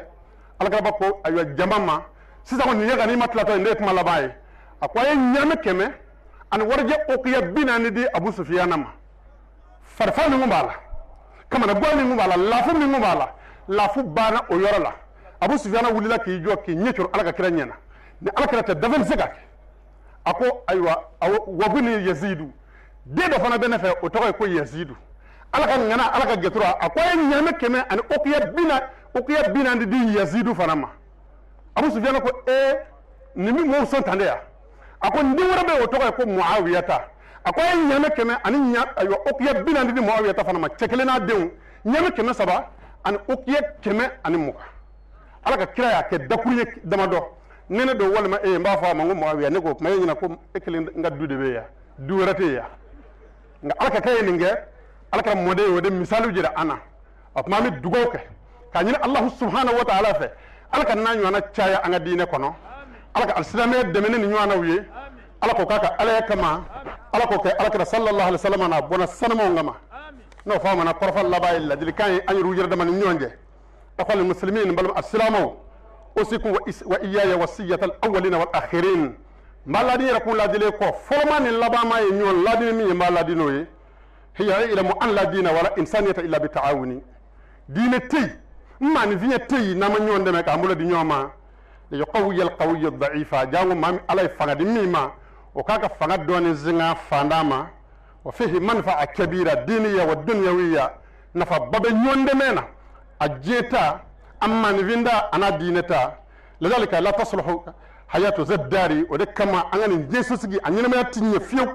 ala ka ba ko ayiwa jama ma sisan kɔni nin ye ganima tilatɔ ye ne ye kuma laban ye a ko a ye ɲamɛ 100 ani warijɛ ukiya 40 di Abu Sufyana ma farifan min kun b'a la kamana guwa min kun b'a la lafu min kun b'a la lafu banna o yɔrɔ la Abu Sufyana wulila k'i jɔ k'i ɲɛ cɔrɔ ala ka kira ɲɛna ni ala kira tɛ dafa se ka kɛ a ko ayiwa wabuni Yazidu den dɔ fana bɛ ne fɛ o tɔgɔ ye ko Yazidu ala ka ŋana ala ka gɛtura a ko a ye ɲamɛ 100 ani ukiya 40 di Yazidu fana ma Abu Sufyana ko nin min m'o sɔn tan de ya a ko n den wɛrɛ bɛ yen o tɔgɔ ye ko Muawiyata a ko a ye ɲamɛ 100 ani ayiwa ukiya 40 di Muawiyata fana ma cɛ kelen n'a denw ɲamɛ 300 ani ukiya 100 ani 20 ala ka kira y'a kɛ dakuru ye damadɔ ne ne don walima n b'a fɔ a ma ko Muawiya ne ko kuma ye ɲɛna ko e kelen n ka du de bɛ yan du wɛrɛ tɛ yan nka ala ka kɛ ye nin kɛ ala ka mɔden ye o de misaliw jira an na o tuma an bɛ dugawu kɛ k'a ɲini Allahu subhanahu wa ta'ala fɛ ala ka n'a ɲɔgɔnna caya an ka diinɛ kɔnɔ ala ka alisilamɛya dɛmɛ ni ɲɔgɔnnaw ye ala k'o k'a ka alaya kama ala k'o kɛ alakira sallallahu alaihi wasallam n'a bɔnna sanumaw kama n'o fɔ a ma kɔrɔfɔ laban ye ladilikan ye an yɛrɛw yɛrɛ dama ni ɲɔgɔn cɛ akhwal muslimin balima alisilamɛw usikum wa iyaya wasiyatal awwalina wal akhirin ma ladi yɛrɛ k'u ladile kɔ fɔlɔma ni labanma ye ɲɔgɔn ladini min ye ma ladi n'o ye hiya ilamu an la dina wala insaniyata illa bi ta'awuni diinɛ tɛ yen n maanifinya tɛ yen n'an ma ɲɔgɔn dɛmɛ k'an bolo di ɲɔgɔn ma liyuqawwiya al-qawiyya ad-da'ifa jango maa min ala ye fanga di min ma o k'a ka fanga dɔɔni zinga fandan ma wa fihi manfa'a kabira diniya wa dunyawiya nafa ba bɛ ɲɔgɔn dɛmɛ na a diɲɛ ta a maanifinda a n'a diinɛ ta lidhalika la tasluhu hayatu zaddari o de kama an ka nin diɲɛ sosigi a ɲɛnamaya ti ɲɛ fiyewu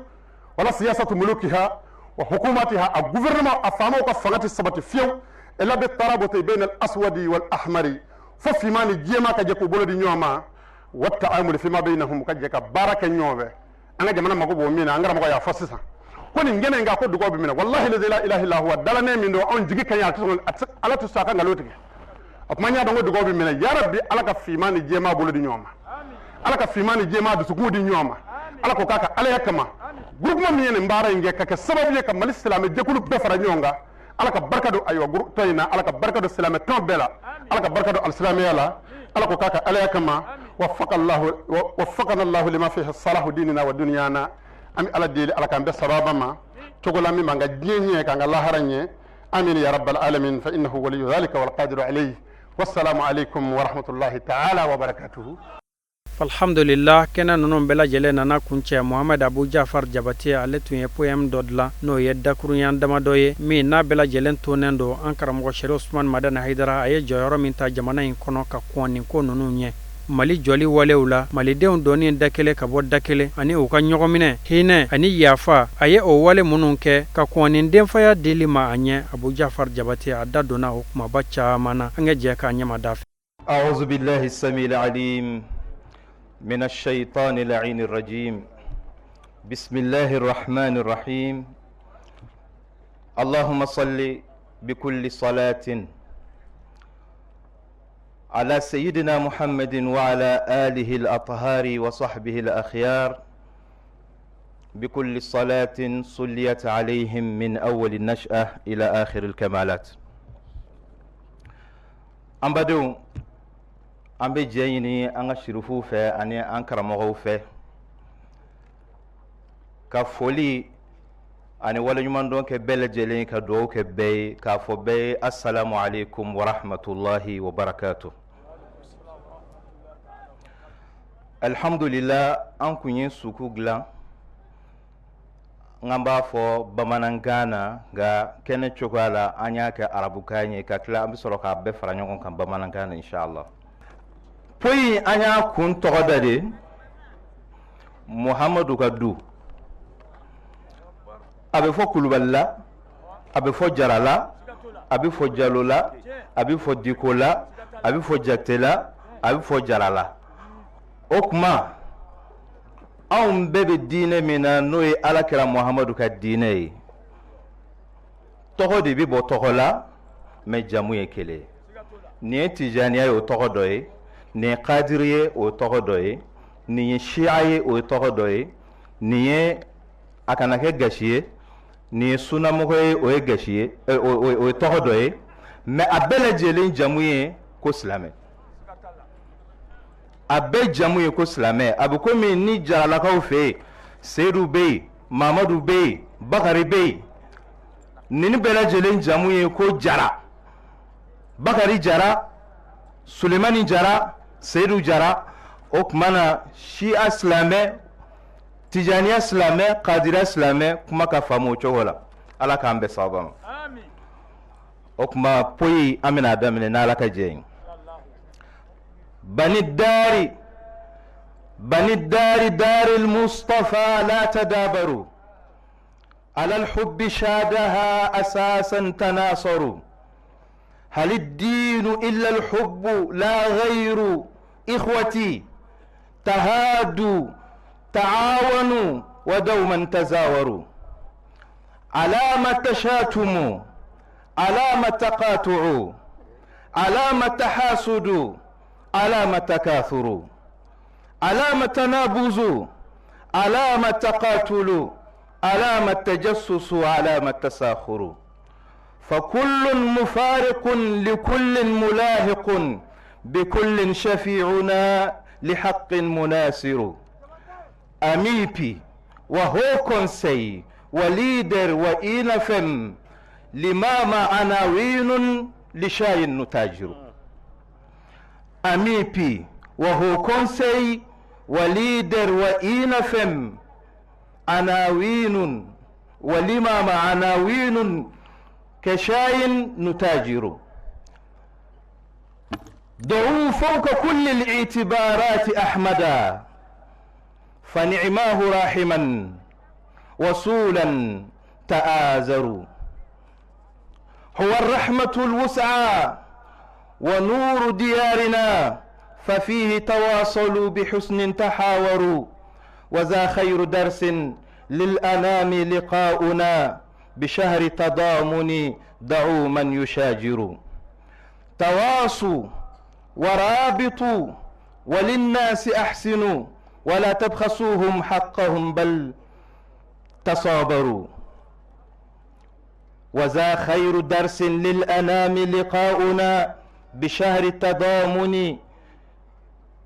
wala siyasatu mulukiha wa hukumatiha a gouvernement a faamaw ka fanga ti sabati fiyewu illa bi tarabuti bayna al-aswadi wal ahmari fo finman ni jɛma ka jɛ k'u bolo di ɲɔgɔn ma wa ta'amuli fima baynahum ka jɛ ka baara kɛ ɲɔgɔn fɛ an ka jamana mago b'o min na an karamɔgɔ y'a fɔ sisan ko nin gɛnɛ in kan ko dugaw bɛ minɛ wallahi la ilaha illa huwa dalanen min don anw jigi ka ɲi ala tɛ sɔn a ka nkalon tigɛ o tuma n y'a dɔn ko dugaw bɛ minɛ ya rabbi ala ka finman ni jɛma bolo di ɲɔgɔn ma ala ka finman ni jɛma dusukun di ɲɔgɔn ma ala ko k'a ka alaya kama groupement mi yen mbara nge ka sababu ye ka mal islam jekulu be fara nyonga ala ka barka do ayo groupe toyna ala ka barka do islam ton bela ala ka barka do al islamiyya la ala ko kaka ala kama waffaqana allah lima fihi salahu dinina wa dunyana ami ala dili ala kan be sababa ma togola mi manga dienye ka ngala haranye amin ya rabbal alamin fa innahu waliyyu dhalika wal qadiru alayhi wassalamu alaykum wa rahmatullahi ta'ala wa barakatuh. Alhamdulillah kena nunun bela jele nana kunche Muhammad Abu Jafar Jabati ale tun ye poem dodla no ye dakurunyan damadoye mi na bela jelen tonendo ankara mo Sheikh Usman Madana Haidara aye joyoro min ta jamana in kono ka koni ko nunun nye Mali joli walewla Mali deun doni dakele ka bo dakele ani o ka nyogomine hine ani yafa aye o wale mununke ka koni demfaya dilima anye Abu Jafar Jabati adda dona hukuma bacha mana ange je ka nyama dafi. A'udhu billahi as-samil alim من الشيطان اللعين الرجيم بسم الله الرحمن الرحيم اللهم صل بكل صلاة على سيدنا محمد وعلى آله الأطهار وصحبه الأخيار بكل صلاة صليت عليهم من أول النشأة إلى آخر الكمالات. أمبدو an be jeyini an ka shirufu fɛ ani an karamɔgɔw fɛ ka foli ani waleɲuman dɔn kɛ bɛɛ lajɛlen ka dugawu kɛ bɛɛ ye k'a fɔ bɛɛ ye assalamu alaikum wa rahmatullahi wa barakatuh. Alhamdulillah an kun ye suku dilan n b'a fɔ bamanankan na nka kɛnɛ cogoya la an y'a kɛ arabukan ye ka tila an bɛ sɔrɔ k'a bɛɛ fara ɲɔgɔn kan bamanankan na inshallah. Poyi an y'a kun tɔgɔ da de Muhamadu ka du a bɛ fɔ Kulubali la a bɛ fɔ Jara la a bɛ fɔ Jalo la a bɛ fɔ Diko la a bɛ fɔ Jakite la a bɛ fɔ Jara la o tuma anw bɛɛ bɛ diinɛ min na n'o ye Alakira Muhamadu ka diinɛ ye tɔgɔ de bɛ bɔ tɔgɔ la mais jamu ye kelen nin ye Tijaniya ye o tɔgɔ dɔ ye nin ye Kadiri ye o tɔgɔ dɔ ye nin ye Shia ye o tɔgɔ dɔ ye nin ye a kana kɛ gasi ye nin ye Sunamɔgɔ ye o ye gasi ye o ye tɔgɔ dɔ ye mais a bɛɛ lajɛlen jamu ye ko silamɛ a bɛɛ jamu ye ko silamɛ a bɛ komi ni Jaralakaw fɛ yen Seyidu bɛ yen Mamadu bɛ yen Bakari bɛ yen nin bɛɛ lajɛlen jamu ye ko Jara Bakari Jara Sulemani Jara Seyidu Jara o tuma na Shia silamɛ Tijaniya silamɛ Kadiriya silamɛ kuma ka faamu o cogo la Ala k'an bɛɛ sababa ma o tuma poyi an bɛna daminɛ n'Ala ka jɛ ye bani dari dari al-Mustafa la tadabaru ala al-hubbi shadaha asasan tanasaru هل الدين إلا الحب لا غير إخوتي تهادوا تعاونوا ودوما تزاوروا على ما تشاتموا على ما تقاطعوا على ما تحاسدوا على ما تكاثروا على ما تنابزوا على ما تقاتلوا على ما تجسسوا على ما تساخروا فكل مفارق لكل ملاحق بكل شفيعنا لحق مناصر أميبي وهو كونسي وليدر وإنفم لمام عناوين لشاي نتاجر أميبي وهو كونسي وليدر وإنفم عناوين ولمام عناوين كشاي نتاجر دعوا فوق كل الاعتبارات أحمدا فنعماه راحما وصولا تآزروا هو الرحمة الوسعى ونور ديارنا ففيه تواصلوا بحسن تحاوروا وذا خير درس للأنام لقاؤنا بشهر تضامن دعوا من يشاجر تواصوا ورابطوا وللناس أحسنوا ولا تبخسوهم حقهم بل تصابروا. وذا خير درس للأنام لقاؤنا بشهر التضامن.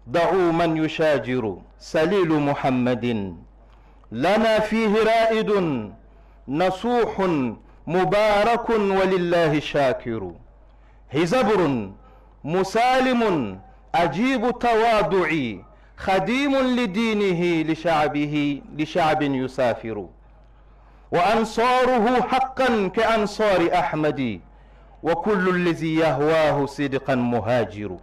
دعوا من يشاجر سليل محمد لنا فيه رائد نصوح مبارك ولله شاكر. هزبر مسالم عجيب التواضع خديم لدينه لشعب يسافر. وأنصاره حقا كأنصار أحمد وكل الذي يهواه صدقا مهاجر.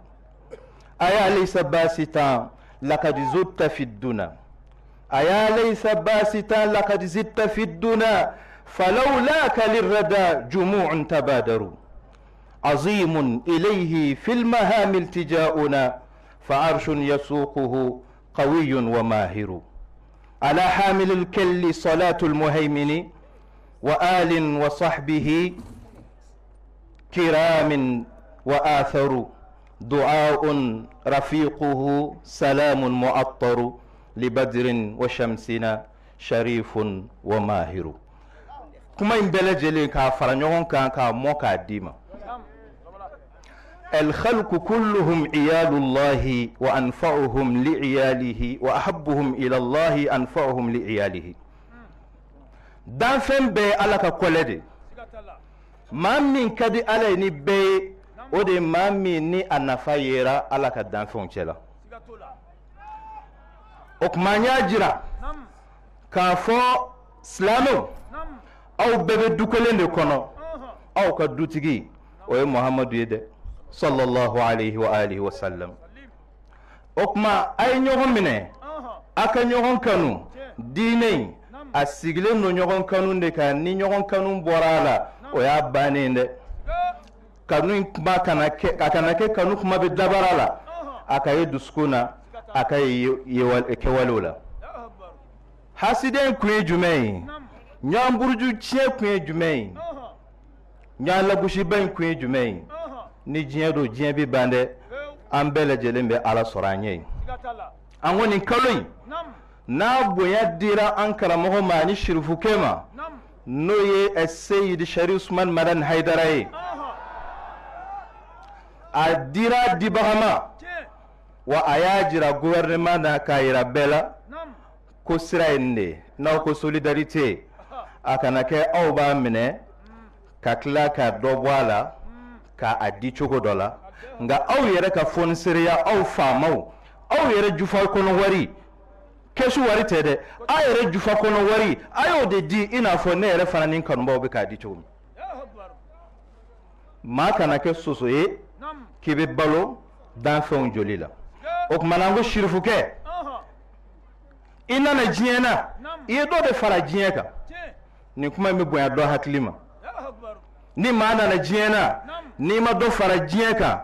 أيا ليس باسطا لقد زدت في الدنا. أيا ليس باسطا لقد زدت في الدنا فلولاك للردى جموع تبادروا. عظيم إليه في المهام التجاؤنا فعرش يسوقه قوي وماهر. على حامل الكل صلاة المهيمن وآل وصحبه كرام وآثر. دعاء رفيقه سلام مؤطر لبدر وشمسنا شريف وماهر. كما ينبلج كافرنيون كان موكا ديما. الخلق كلهم عيال الله وأنفعهم لعياله وأحبهم إلى الله أنفعهم لعياله. دافن بي ألك كولدي ما من كدي عليني بي ودي ما مني أنفايرا ألك دافن شلا أكمانيا جرا كافو سلامو أو بيبي دوكولين كونو أو كدوتيجي وي محمد يدي صلى الله عليه وآله وسلم. أكما أي نيوم منه أكا نيوم كانوا دينين أسيغلين نيوم كانوا نكا نيوم كانوا بورالا ويا بانين كانوا ما كانك كانوا كما بدبرالا أكا يدسكونا أكا يكوالولا. حاسدين كوي جمعين نيام برجو تشي كوي جمعين نيام لبوشي بين كوي جمعين ni jiɲɛ do jiɲɛ bi ban dɛ an bɛɛ lajɛlen bɛ ala sɔrɔ an ɲɛ an ko nin kalo in n'a bonya dira an karamɔgɔ ma ani shirifukɛ ma n'o ye seyidi sharif usman madan haidara ye a dira dibaga ma wa a y'a jira gouvernement na k'a yira bɛɛ la ko sira ye nin de ye n'aw ko solidarité a kana kɛ aw b'a minɛ ka tila ka dɔ bɔ a la ka a di cogo dɔ la nka aw yɛrɛ ka fonisereya aw faamaw aw yɛrɛ jufa kɔnɔ wari kɛsu wari tɛ dɛ aw yɛrɛ jufa kɔnɔ wari a y'o de di i n'a fɔ ne yɛrɛ fana ni n kanubaw bɛ k'a di cogo min maa kana kɛ soso ye k'i bɛ balo danfɛnw joli la o tuma na n ko sirifukɛ i nana diɲɛ na i ye dɔ de fara diɲɛ kan nin kuma in bɛ bonya dɔ hakili ma ni maa nana diɲɛ na n'i ma dɔ fara diɲɛ kan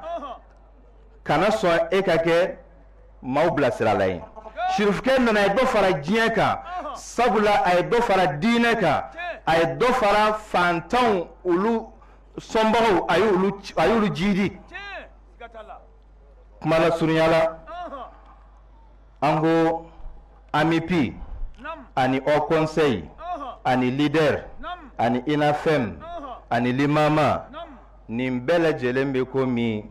kana sɔn e ka kɛ maaw bilasirala ye sirifukɛ nana a ye dɔ fara diɲɛ kan sabula a ye dɔ fara diinɛ kan a ye dɔ fara fantanw olu sɔnbagaw a y'olu jiidi kuma la surunya la an ko amipi ani au conseil ani leader ani inafem ani limama nin bɛɛ lajɛlen bɛ ko min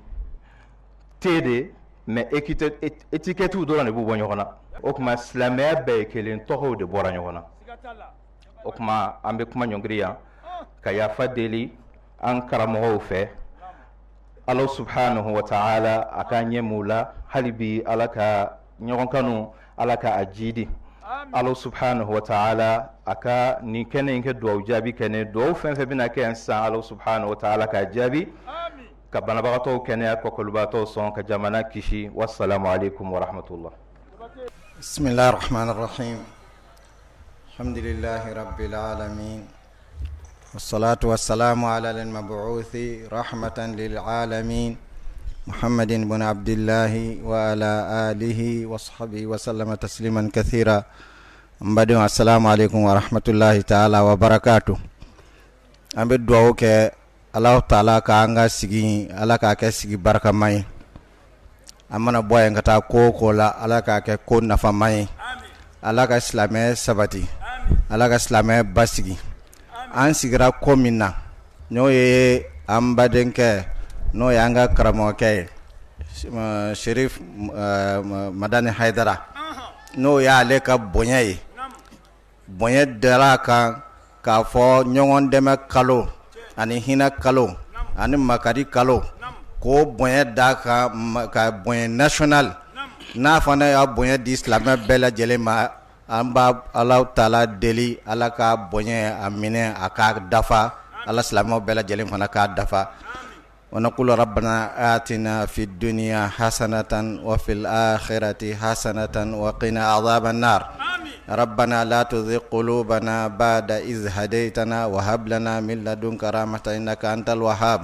te de mais étiquettes dɔrɔn de b'u bɔ ɲɔgɔn na o tuma silamɛya bɛɛ ye kelen tɔgɔw de bɔra ɲɔgɔn na o tuma an bɛ kuma ɲɔngiri yan ka yafa deli an karamɔgɔw fɛ ala subhanahu wa ta'ala a ka ɲɛ m'u la hali bi ala ka ɲɔgɔn kanu ala ka a jiidi ala subhanahu wa ta'ala aka ni kene in kɛ duwawu jaabi kɛnɛ duwawu fɛn fɛn bɛna kɛ yan sisan ala subhanahu wa ta'ala ka jaabi ka banabagatɔw kɛnɛya kɔkɔlibaatɔw sɔn ka jamana kisi wassalamu alaikum wa rahmatullah. bismillahir rahmanir rahim alhamdulillahi rabbil alamin wassalatu wassalamu ala al-mab'uthi rahmatan lil alamin muhammadin ibn abdillahi wa ala alihi wa sahbihi wa sallama tasliman kathira. mbadi assalamu alaikum wa rahmatullahi ta'ala wa barakatuh. ambe duwawu ke Allah ta'ala ka anga sigi ala ka ke sigi baraka mai amana boye ngata ko la ala ka ke ko nafa mai ala ka islamé sabati ala ka silamɛ basigi an sigira ko min na n'o ye an badenkɛ n'o ye an ka karamɔgɔkɛ ye Sherif Madani Haidara n'o y'ale ka bonya ye bonya dara kan k'a fɔ ɲɔgɔn dɛmɛ kalo ani hinɛ kalo ani makari kalo ko bonya da ka bonya national n'a fana y'a bonya di silamɛ bɛɛ lajɛlen ma an b'a Ala taala deli ala ka bonya a minɛ a ka dafa ala silamɛw bɛɛ lajɛlen fana k'a dafa ونقول ربنا آتنا في الدنيا حسنة وفي الآخرة حسنة وقنا عذاب النار ربنا لا تزغ قلوبنا بعد إذ هديتنا وهب لنا من لدنك رحمة إنك أنت الوهاب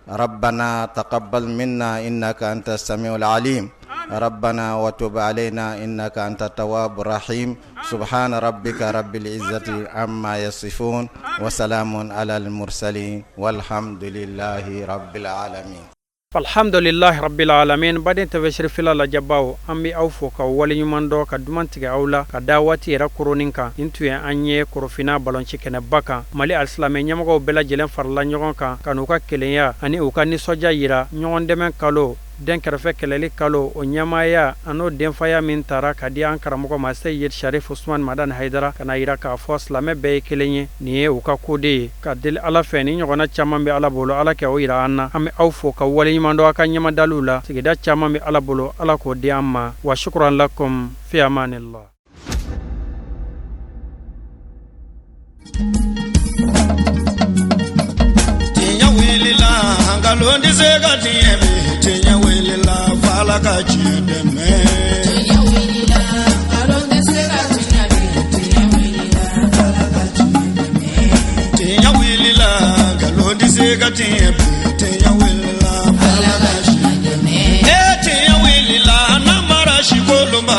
ربنا تقبل منا إنك أنت السميع العليم ربنا وتب علينا إنك أنت التواب الرحيم سبحان ربك رب العزة عما يصفون وسلام على المرسلين والحمد لله رب العالمين alhamdulillahi rabbil alamin badin tafsir fila la jabaw ambi aw fo ka wali nyumando ka dumantige awla ka dawati era kuroninka intu ya anye kurofina balon cikene baka mali alislame nyamago bela jelen farla nyogonka kanuka kelenya ani uka ni soja yira nyogon demen kalo den karafe keleli kalo o nyamaya ano den faya min tara kadi an karamogo ma Sayyid Sharif Usman Madan Haidara kana yira ka fo islame be kelenye ni uka kode ka del ala feni nyogona chamambe ala bolo ala ke o yira anna ame aw fo ka wali mando aka nyama dalula sigida chamambe ala bolo ala ko di amma wa shukran lakum fi amanillah tinya wilila hangalondi zega tiebe tinya wilila fala ka chideme tinya wilila hangalondi zega tiebe tinya wilila fala ka chideme tinya wilila hangalondi zega tiebe tinya wilila fala ka chideme tinya wilila namara shikolumba